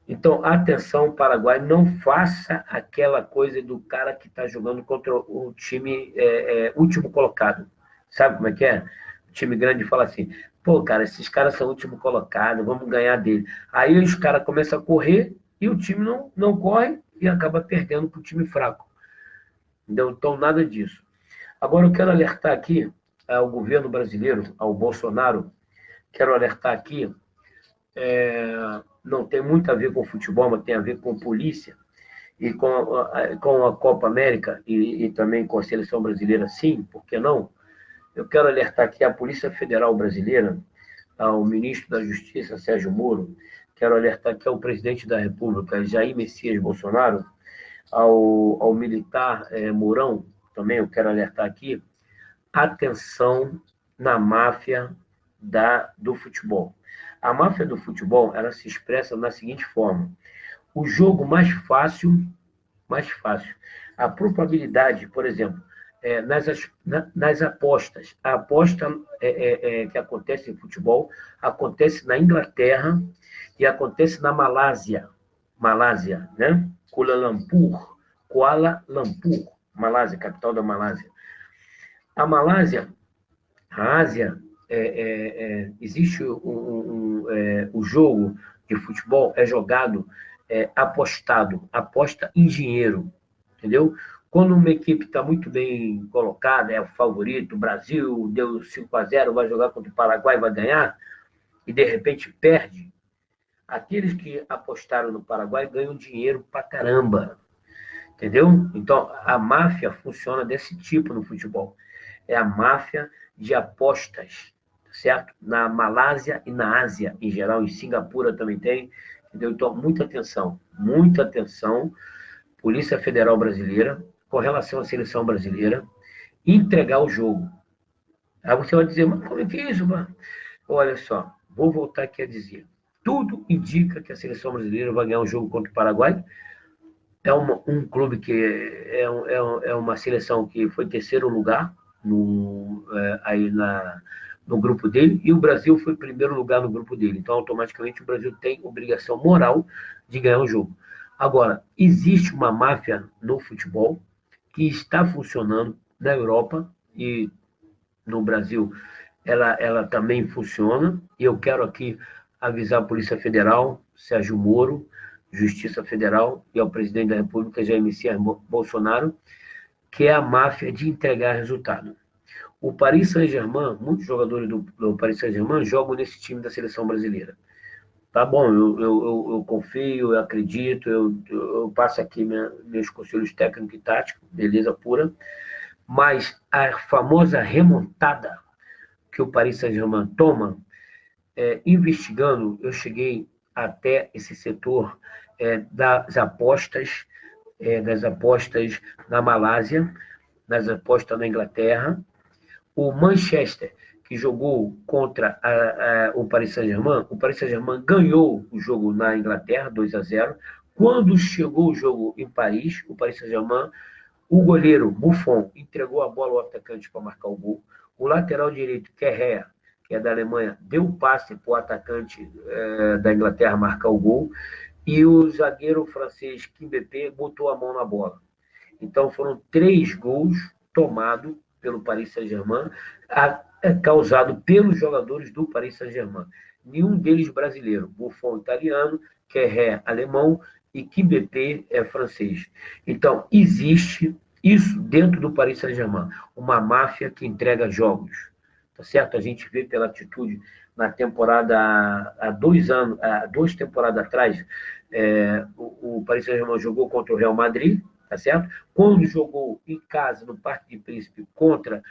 Então, atenção, Paraguai, não faça aquela coisa do cara que está jogando contra o time último colocado. Sabe como é que é? O time grande fala assim, pô, cara, esses caras são último colocado, vamos ganhar dele. Aí os caras começam a correr e o time não corre e acaba perdendo para o time fraco. Entendeu? Então, nada disso. Agora, eu quero alertar aqui ao governo brasileiro, ao Bolsonaro, quero alertar aqui, não tem muito a ver com futebol, mas tem a ver com polícia e com a Copa América e também com a seleção brasileira, sim, por que não? Eu quero alertar aqui a Polícia Federal Brasileira, ao ministro da Justiça, Sérgio Moro, quero alertar aqui ao presidente da República, Jair Messias Bolsonaro, ao militar Mourão, também eu quero alertar aqui, atenção na máfia do futebol. A máfia do futebol, ela se expressa da seguinte forma: o jogo mais fácil, a probabilidade, por exemplo, nas apostas, a aposta que acontece em futebol acontece na Inglaterra e acontece na Malásia, né? Kuala Lumpur, Malásia, capital da Malásia. A Ásia, existe o jogo de futebol é jogado aposta em dinheiro, entendeu? Quando uma equipe está muito bem colocada, é o favorito, o Brasil deu 5-0, vai jogar contra o Paraguai, vai ganhar, e de repente perde, aqueles que apostaram no Paraguai ganham dinheiro pra caramba, entendeu? Então, a máfia funciona desse tipo no futebol. É a máfia de apostas, certo? Na Malásia e na Ásia, em geral, em Singapura também tem, entendeu? Então, muita atenção, Polícia Federal Brasileira, com relação à seleção brasileira, entregar o jogo. Aí você vai dizer, mas como é que é isso, mano? Olha só, vou voltar aqui a dizer, tudo indica que a seleção brasileira vai ganhar um jogo contra o Paraguai. É um clube que é uma seleção que foi terceiro lugar aí no grupo dele, e o Brasil foi primeiro lugar no grupo dele. Então, automaticamente, o Brasil tem obrigação moral de ganhar o jogo. Agora, existe uma máfia no futebol que está funcionando na Europa e no Brasil ela também funciona, e eu quero aqui avisar a Polícia Federal, Sérgio Moro, Justiça Federal e ao presidente da República, Jair Messias Bolsonaro, que é a máfia de entregar resultado. O Paris Saint-Germain, muitos jogadores do Paris Saint-Germain jogam nesse time da seleção brasileira. Tá bom, eu confio, eu acredito, eu passo aqui meus conselhos técnicos e táticos, beleza pura, mas a famosa remontada que o Paris Saint-Germain toma, investigando, eu cheguei até esse setor das apostas na Malásia, das apostas na Inglaterra. O Manchester, que jogou contra o Paris Saint-Germain ganhou o jogo na Inglaterra, 2-0. Quando chegou o jogo em Paris, o Paris Saint-Germain, o goleiro Buffon entregou a bola ao atacante para marcar o gol. O lateral direito, Kerrer, que é da Alemanha, deu o passe para o atacante da Inglaterra marcar o gol. E o zagueiro francês, Kimpembe, botou a mão na bola. Então, foram 3 gols tomados pelo Paris Saint-Germain, causado pelos jogadores do Paris Saint-Germain. Nenhum deles brasileiro. Buffon, italiano, Kerrer, alemão, e Kimpembe é francês. Então, existe isso dentro do Paris Saint-Germain, uma máfia que entrega jogos, tá certo? A gente vê pela atitude na temporada, há 2 temporadas atrás, o Paris Saint-Germain jogou contra o Real Madrid, tá certo? Quando jogou em casa, no Parque de Príncipe, contra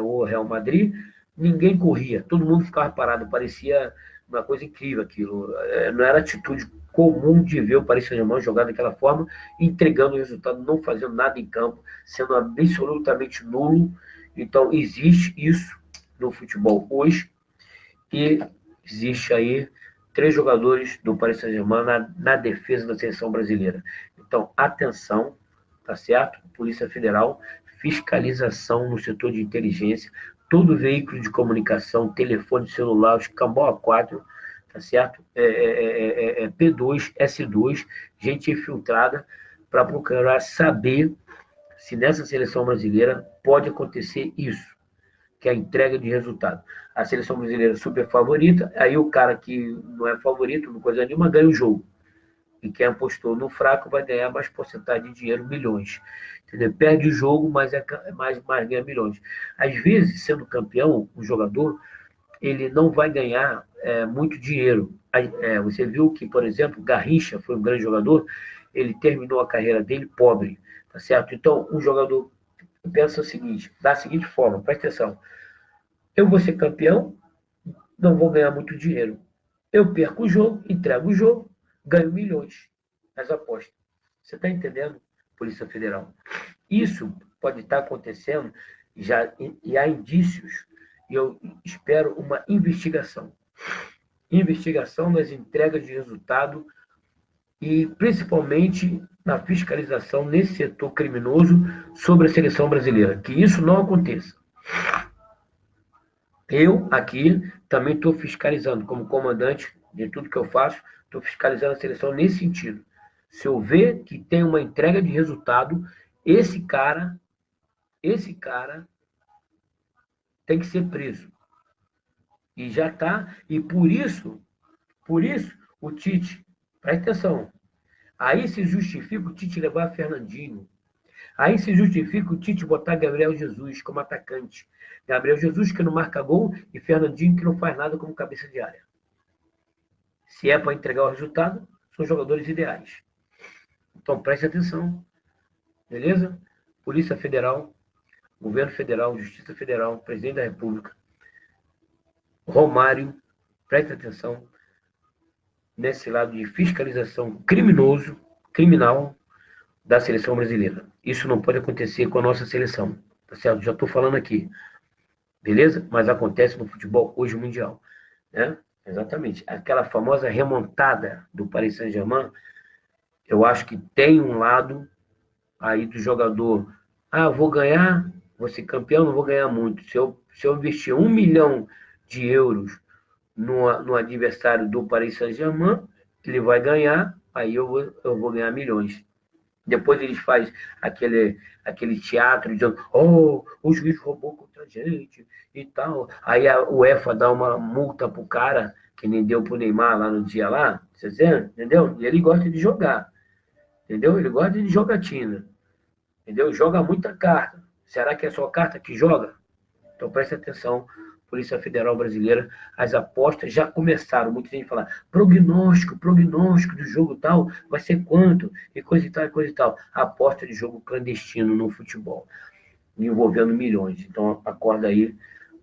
o Real Madrid, ninguém corria, todo mundo ficava parado, parecia uma coisa incrível aquilo. Não era atitude comum de ver o Paris Saint-Germain jogar daquela forma, entregando o resultado, não fazendo nada em campo, sendo absolutamente nulo. Então, existe isso no futebol hoje, e existe aí 3 jogadores do Paris Saint-Germain na defesa da seleção brasileira. Então, atenção, tá certo? Polícia Federal, fiscalização no setor de inteligência, todo veículo de comunicação, telefone celular, os Cambau A4, tá certo? P2, S2, gente infiltrada para procurar saber se nessa seleção brasileira pode acontecer isso, que é a entrega de resultado. A seleção brasileira é super favorita, aí o cara que não é favorito, não coisa nenhuma, ganha o jogo. E quem apostou no fraco vai ganhar mais porcentagem de dinheiro, milhões. Entendeu? Perde o jogo, mas ganha milhões. Às vezes, sendo campeão, o jogador ele não vai ganhar muito dinheiro. Você viu que, por exemplo, Garrincha foi um grande jogador, ele terminou a carreira dele pobre, tá certo? Então, um jogador pensa o seguinte, da seguinte forma, presta atenção, eu vou ser campeão, não vou ganhar muito dinheiro. Eu perco o jogo, entrego o jogo, ganho milhões nas apostas. Você está entendendo, Polícia Federal? Isso pode estar acontecendo já, e há indícios, e eu espero uma investigação. Investigação nas entregas de resultado e, principalmente, na fiscalização nesse setor criminoso sobre a seleção brasileira. Que isso não aconteça. Eu, aqui, também estou fiscalizando, como comandante de tudo que eu faço, estou fiscalizando a seleção nesse sentido. Se eu ver que tem uma entrega de resultado, esse cara tem que ser preso. E já está, e por isso, o Tite, presta atenção, aí se justifica o Tite levar Fernandinho, aí se justifica o Tite botar Gabriel Jesus como atacante. Gabriel Jesus que não marca gol e Fernandinho que não faz nada como cabeça de área. Se é para entregar o resultado, são jogadores ideais. Então preste atenção, beleza? Polícia Federal, Governo Federal, Justiça Federal, Presidente da República, Romário, preste atenção nesse lado de fiscalização criminal da seleção brasileira. Isso não pode acontecer com a nossa seleção, tá certo? Já estou falando aqui, beleza? Mas acontece no futebol hoje mundial, né? Exatamente. Aquela famosa remontada do Paris Saint-Germain, eu acho que tem um lado aí do jogador. Ah, vou ganhar, vou ser campeão, não vou ganhar muito. Se eu investir 1 milhão de euros no adversário do Paris Saint-Germain, ele vai ganhar, aí eu vou ganhar milhões. Depois eles fazem aquele teatro dizendo, oh, o juiz roubou contra a gente e tal. Aí a UEFA dá uma multa pro cara, que nem deu pro Neymar lá no dia lá, você entendeu? E ele gosta de jogar, entendeu? Ele gosta de jogatina, entendeu? Joga muita carta. Será que é só carta que joga? Então preste atenção, Polícia Federal Brasileira, as apostas já começaram. Muita gente fala, prognóstico do jogo tal, vai ser quanto? E coisa e tal, e coisa e tal. Aposta de jogo clandestino no futebol, envolvendo milhões. Então, acorda aí,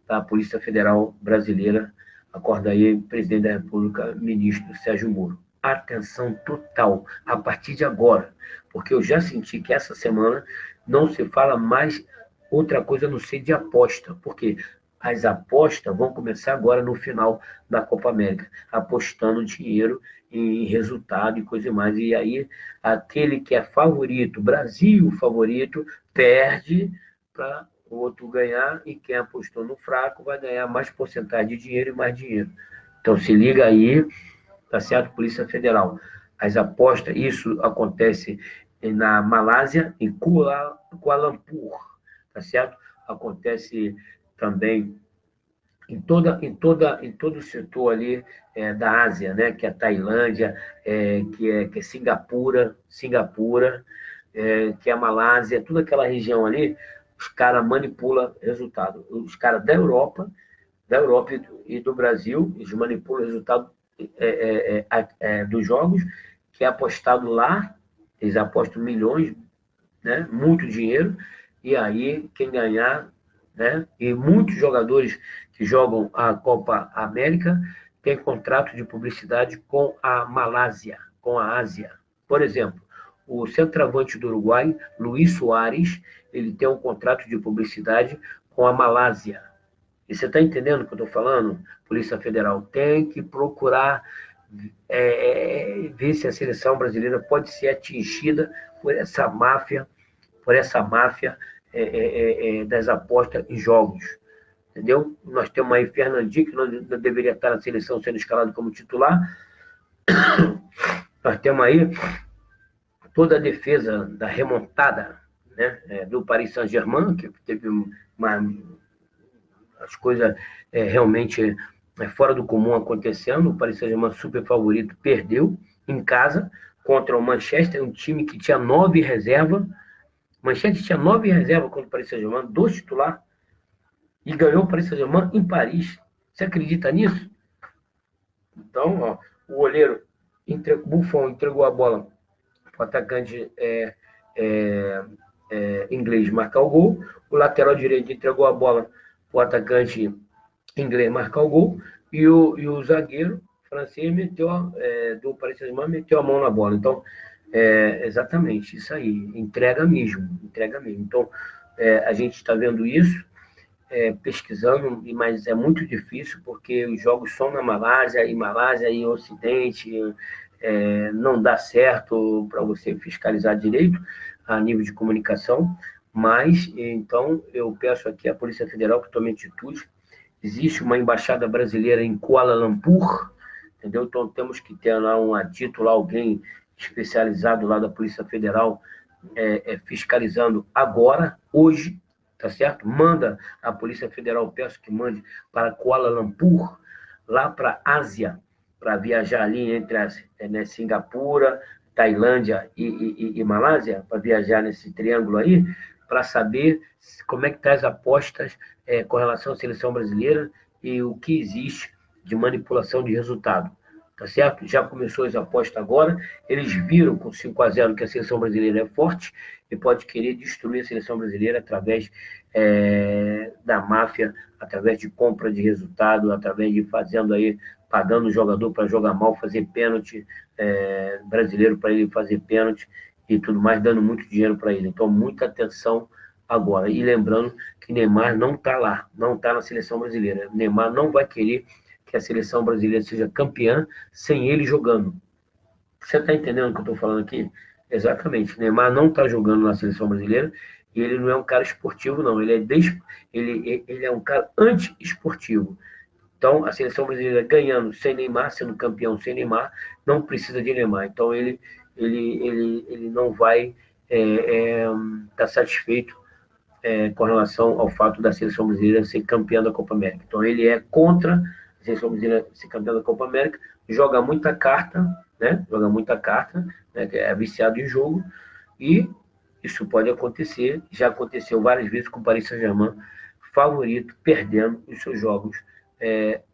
tá? A Polícia Federal Brasileira, acorda aí, presidente da República, ministro Sérgio Moro. Atenção total, a partir de agora, porque eu já senti que essa semana não se fala mais outra coisa a não ser de aposta, porque as apostas vão começar agora no final da Copa América, apostando dinheiro em resultado e coisa mais. E aí, aquele que é favorito, Brasil favorito, perde para o outro ganhar, e quem apostou no fraco vai ganhar mais porcentagem de dinheiro e mais dinheiro. Então, se liga aí, tá certo? Polícia Federal. As apostas, isso acontece na Malásia, em Kuala Lumpur, tá certo? Acontece também em todo o setor ali da Ásia, né? Que é a Tailândia, que é Singapura, que é a Malásia, toda aquela região ali, os caras manipulam resultado. Os caras da Europa e do Brasil, eles manipulam o resultado dos jogos, que é apostado lá, eles apostam milhões, né, muito dinheiro, e aí quem ganhar, né, e muitos jogadores que jogam a Copa América têm contrato de publicidade com a Malásia, com a Ásia. Por exemplo, o centroavante do Uruguai, Luiz Soares, ele tem um contrato de publicidade com a Malásia. E você está entendendo o que eu estou falando? Polícia Federal tem que procurar ver se a seleção brasileira pode ser atingida por essa máfia das apostas em jogos. Entendeu? Nós temos aí Fernandinho, que não deveria estar na seleção sendo escalado como titular. Nós temos aí toda a defesa da remontada, né, do Paris Saint-Germain, que teve as coisas realmente fora do comum acontecendo. O Paris Saint-Germain, super favorito, perdeu em casa contra o Manchester, um time que tinha 9 reservas. Manchester tinha 9 reservas contra o Paris Saint-Germain, 2 titulares, e ganhou o Paris Saint-Germain em Paris. Você acredita nisso? Então, ó, o goleiro Buffon entregou a bola para o atacante inglês marcar o gol. O lateral direito entregou a bola para o atacante inglês marcar o gol. E o zagueiro francês do Paris Saint-Germain meteu a mão na bola. Então, exatamente isso aí. Entrega mesmo. Então, a gente está vendo isso, pesquisando, mas é muito difícil, porque os jogos são na Malásia, e Ocidente, não dá certo para você fiscalizar direito a nível de comunicação. Mas, então, eu peço aqui à Polícia Federal que tome atitude. Existe uma embaixada brasileira em Kuala Lumpur, entendeu? Então, temos que ter lá um adito, lá alguém especializado lá da Polícia Federal, fiscalizando agora, hoje, tá certo? Manda a Polícia Federal, peço que mande para Kuala Lumpur, lá para a Ásia, para viajar ali entre Singapura, Tailândia e Malásia, para viajar nesse triângulo aí, para saber como é que estão as apostas com relação à seleção brasileira e o que existe de manipulação de resultado. Tá certo? Já começou as apostas agora, eles viram com 5-0 que a seleção brasileira é forte e pode querer destruir a seleção brasileira através da máfia, através de compra de resultado, através de pagando o jogador para jogar mal, fazer pênalti, brasileiro para ele fazer pênalti e tudo mais, dando muito dinheiro para ele. Então, muita atenção agora. E lembrando que Neymar não está lá, não está na seleção brasileira. Neymar não vai querer que a seleção brasileira seja campeã sem ele jogando. Você está entendendo o que eu estou falando aqui? Exatamente. Neymar não está jogando na seleção brasileira e ele não é um cara esportivo, não. Ele é um cara anti-esportivo. Então, a seleção brasileira ganhando sem Neymar, sendo campeão sem Neymar, não precisa de Neymar. Então, ele não vai estar satisfeito com relação ao fato da seleção brasileira ser campeã da Copa América. Então, ele é contra a seleção brasileira ser campeã da Copa América, joga muita carta, né? Joga muita carta, né? É viciado em jogo, e isso pode acontecer, já aconteceu várias vezes com o Paris Saint-Germain, favorito, perdendo os seus jogos,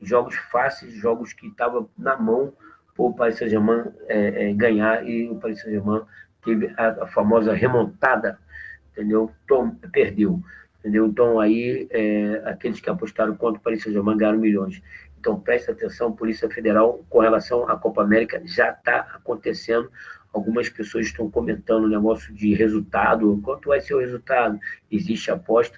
jogos fáceis, jogos que estavam na mão para o Paris Saint-Germain ganhar, e o Paris Saint-Germain teve a famosa remontada, entendeu? Perdeu, entendeu? Então, aí, aqueles que apostaram contra o Paris Saint-Germain ganharam milhões. Então, presta atenção, Polícia Federal, com relação à Copa América, já está acontecendo. Algumas pessoas estão comentando o negócio de resultado, quanto vai ser o resultado? Existe aposta,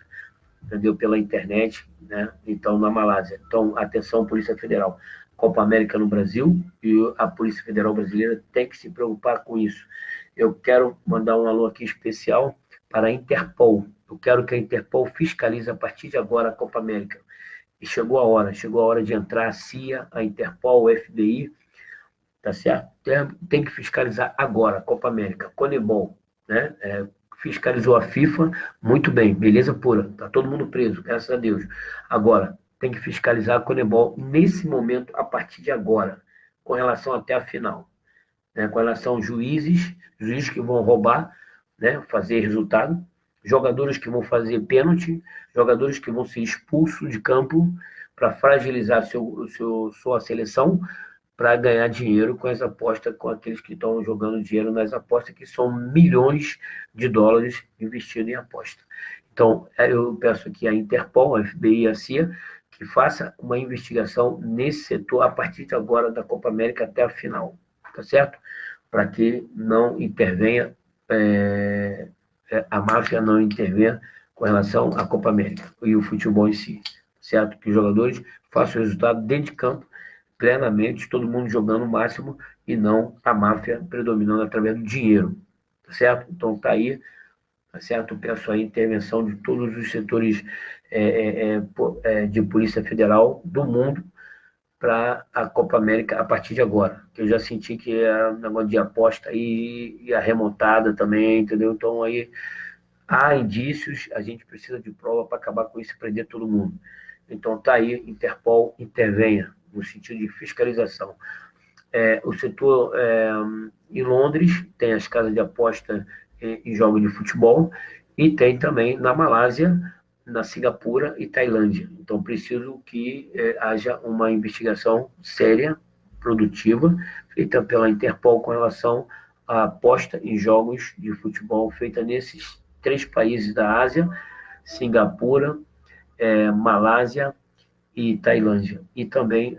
entendeu? Pela internet, né? Então, na Malásia. Então, atenção, Polícia Federal. Copa América no Brasil, e a Polícia Federal brasileira tem que se preocupar com isso. Eu quero mandar um alô aqui especial para a Interpol. Eu quero que a Interpol fiscalize a partir de agora a Copa América. E chegou a hora de entrar a CIA, a Interpol, o FBI, tá certo? Tem que fiscalizar agora a Copa América, Conebol, né? Fiscalizou a FIFA, muito bem, beleza pura, tá todo mundo preso, graças a Deus. Agora, tem que fiscalizar a Conebol nesse momento, a partir de agora, com relação até a final, né? Com relação aos juízes que vão roubar, né? Fazer resultado, jogadores que vão fazer pênalti, jogadores que vão ser expulsos de campo para fragilizar sua seleção, para ganhar dinheiro com as apostas, com aqueles que estão jogando dinheiro nas apostas, que são milhões de dólares investidos em aposta. Então, eu peço aqui à Interpol, a FBI e a CIA, que faça uma investigação nesse setor a partir de agora da Copa América até a final, tá certo? Para que não intervenha, a máfia não intervenha com relação à Copa América e o futebol em si, certo? Que os jogadores façam o resultado dentro de campo, plenamente, todo mundo jogando o máximo, e não a máfia predominando através do dinheiro, tá certo? Então tá aí, tá certo? Eu peço a intervenção de todos os setores de Polícia Federal do mundo para a Copa América a partir de agora, que eu já senti que é um negócio de aposta aí, e a remontada também, entendeu? Então aí há indícios, a gente precisa de prova para acabar com isso e prender todo mundo. Então tá aí, Interpol intervenha no sentido de fiscalização. O setor em Londres tem as casas de aposta em jogos de futebol, e tem também na Malásia, na Singapura e Tailândia. Então preciso que haja uma investigação séria, produtiva, feita pela Interpol com relação à aposta em jogos de futebol feita nesses 3 países da Ásia: Singapura, Malásia e Tailândia. E também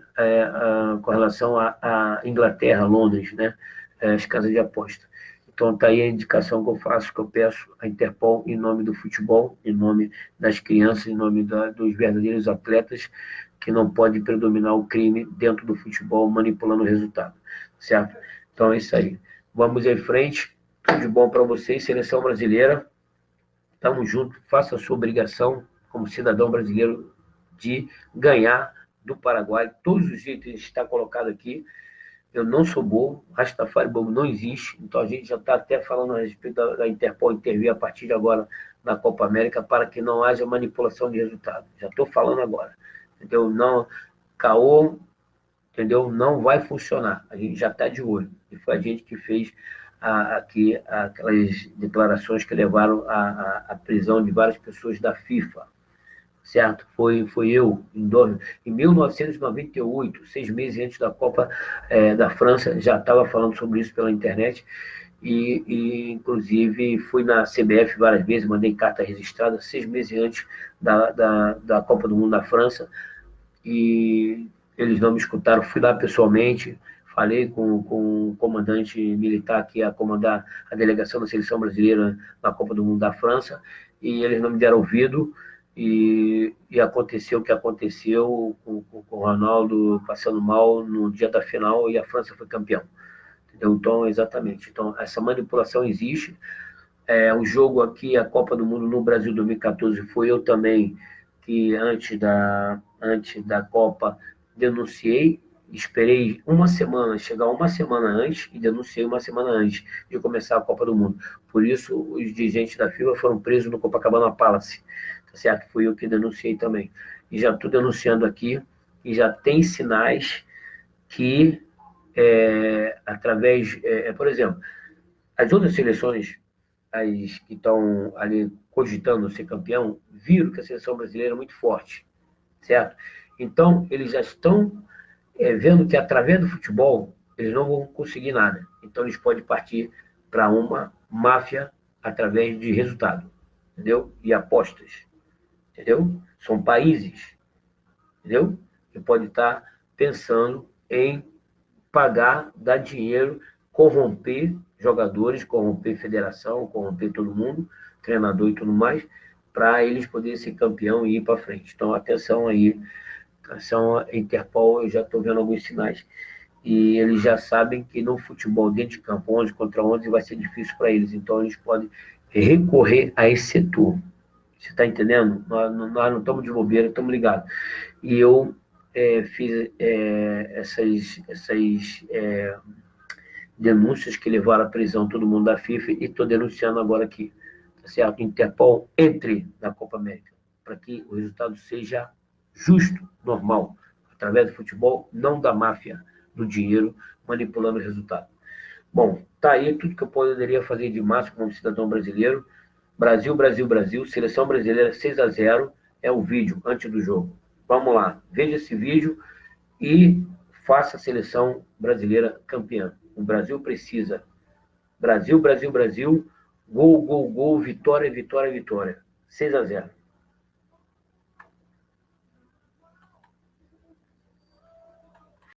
com relação à Inglaterra, Londres, né? As casas de aposta. Então, está aí a indicação que eu faço, que eu peço à Interpol, em nome do futebol, em nome das crianças, em nome dos verdadeiros atletas, que não pode predominar o crime dentro do futebol, manipulando o resultado, certo? Então, é isso aí. Vamos em frente. Tudo de bom para vocês, seleção brasileira. Tamo junto, faça a sua obrigação como cidadão brasileiro de ganhar do Paraguai. Todos os itens está colocado aqui. Eu não sou bobo, Rastafari bobo não existe, então a gente já está até falando a respeito da Interpol intervir a partir de agora na Copa América para que não haja manipulação de resultado. Já estou falando agora, entendeu? Não, caô, entendeu? Não vai funcionar. A gente já está de olho. E foi a gente que fez aqui aquelas declarações que levaram à prisão de várias pessoas da FIFA, certo? Foi eu, em 1998, 6 meses antes da Copa da França, já estava falando sobre isso pela internet, e inclusive fui na CBF várias vezes, mandei carta registrada 6 meses antes da Copa do Mundo da França, e eles não me escutaram. Fui lá pessoalmente, falei com o comandante militar que ia comandar a delegação da seleção brasileira na Copa do Mundo da França, e eles não me deram ouvido. e aconteceu o que aconteceu com o Ronaldo passando mal no dia da final e a França foi campeão. Entendeu? Então, exatamente. Então, essa manipulação existe. O jogo aqui, a Copa do Mundo no Brasil 2014, foi eu também que antes da Copa denunciei, esperei uma semana, chegar uma semana antes e denunciei uma semana antes de começar a Copa do Mundo. Por isso, os dirigentes da FIFA foram presos no Copacabana Palace, tá certo? Fui eu que denunciei também. E já estou denunciando aqui e já tem sinais que, através, por exemplo, as outras seleções, as que estão ali cogitando ser campeão, viram que a seleção brasileira é muito forte, certo? Então, eles já estão vendo que através do futebol eles não vão conseguir nada. Então, eles podem partir para uma máfia através de resultado, entendeu? E apostas, entendeu? São países, entendeu? Que podem estar pensando em pagar, dar dinheiro, corromper jogadores, corromper federação, corromper todo mundo, treinador e tudo mais, para eles poderem ser campeão e ir para frente. Então, atenção aí, atenção Interpol, eu já estou vendo alguns sinais. E eles já sabem que no futebol dentro de campo, 11 contra 11, vai ser difícil para eles. Então, eles podem recorrer a esse setor. Você está entendendo? Nós não estamos de bobeira, estamos ligados. E eu fiz essas denúncias que levaram à prisão todo mundo da FIFA e estou denunciando agora aqui, tá certo? Interpol entre na Copa América, para que o resultado seja justo, normal, através do futebol, não da máfia, do dinheiro, manipulando o resultado. Bom, tá aí tudo que eu poderia fazer de máximo como cidadão brasileiro. Brasil, Brasil, Brasil, seleção brasileira 6-0 é o vídeo antes do jogo. Vamos lá, veja esse vídeo e faça a seleção brasileira campeã. O Brasil precisa. Brasil, Brasil, Brasil, gol, gol, gol, vitória, vitória, vitória. 6-0.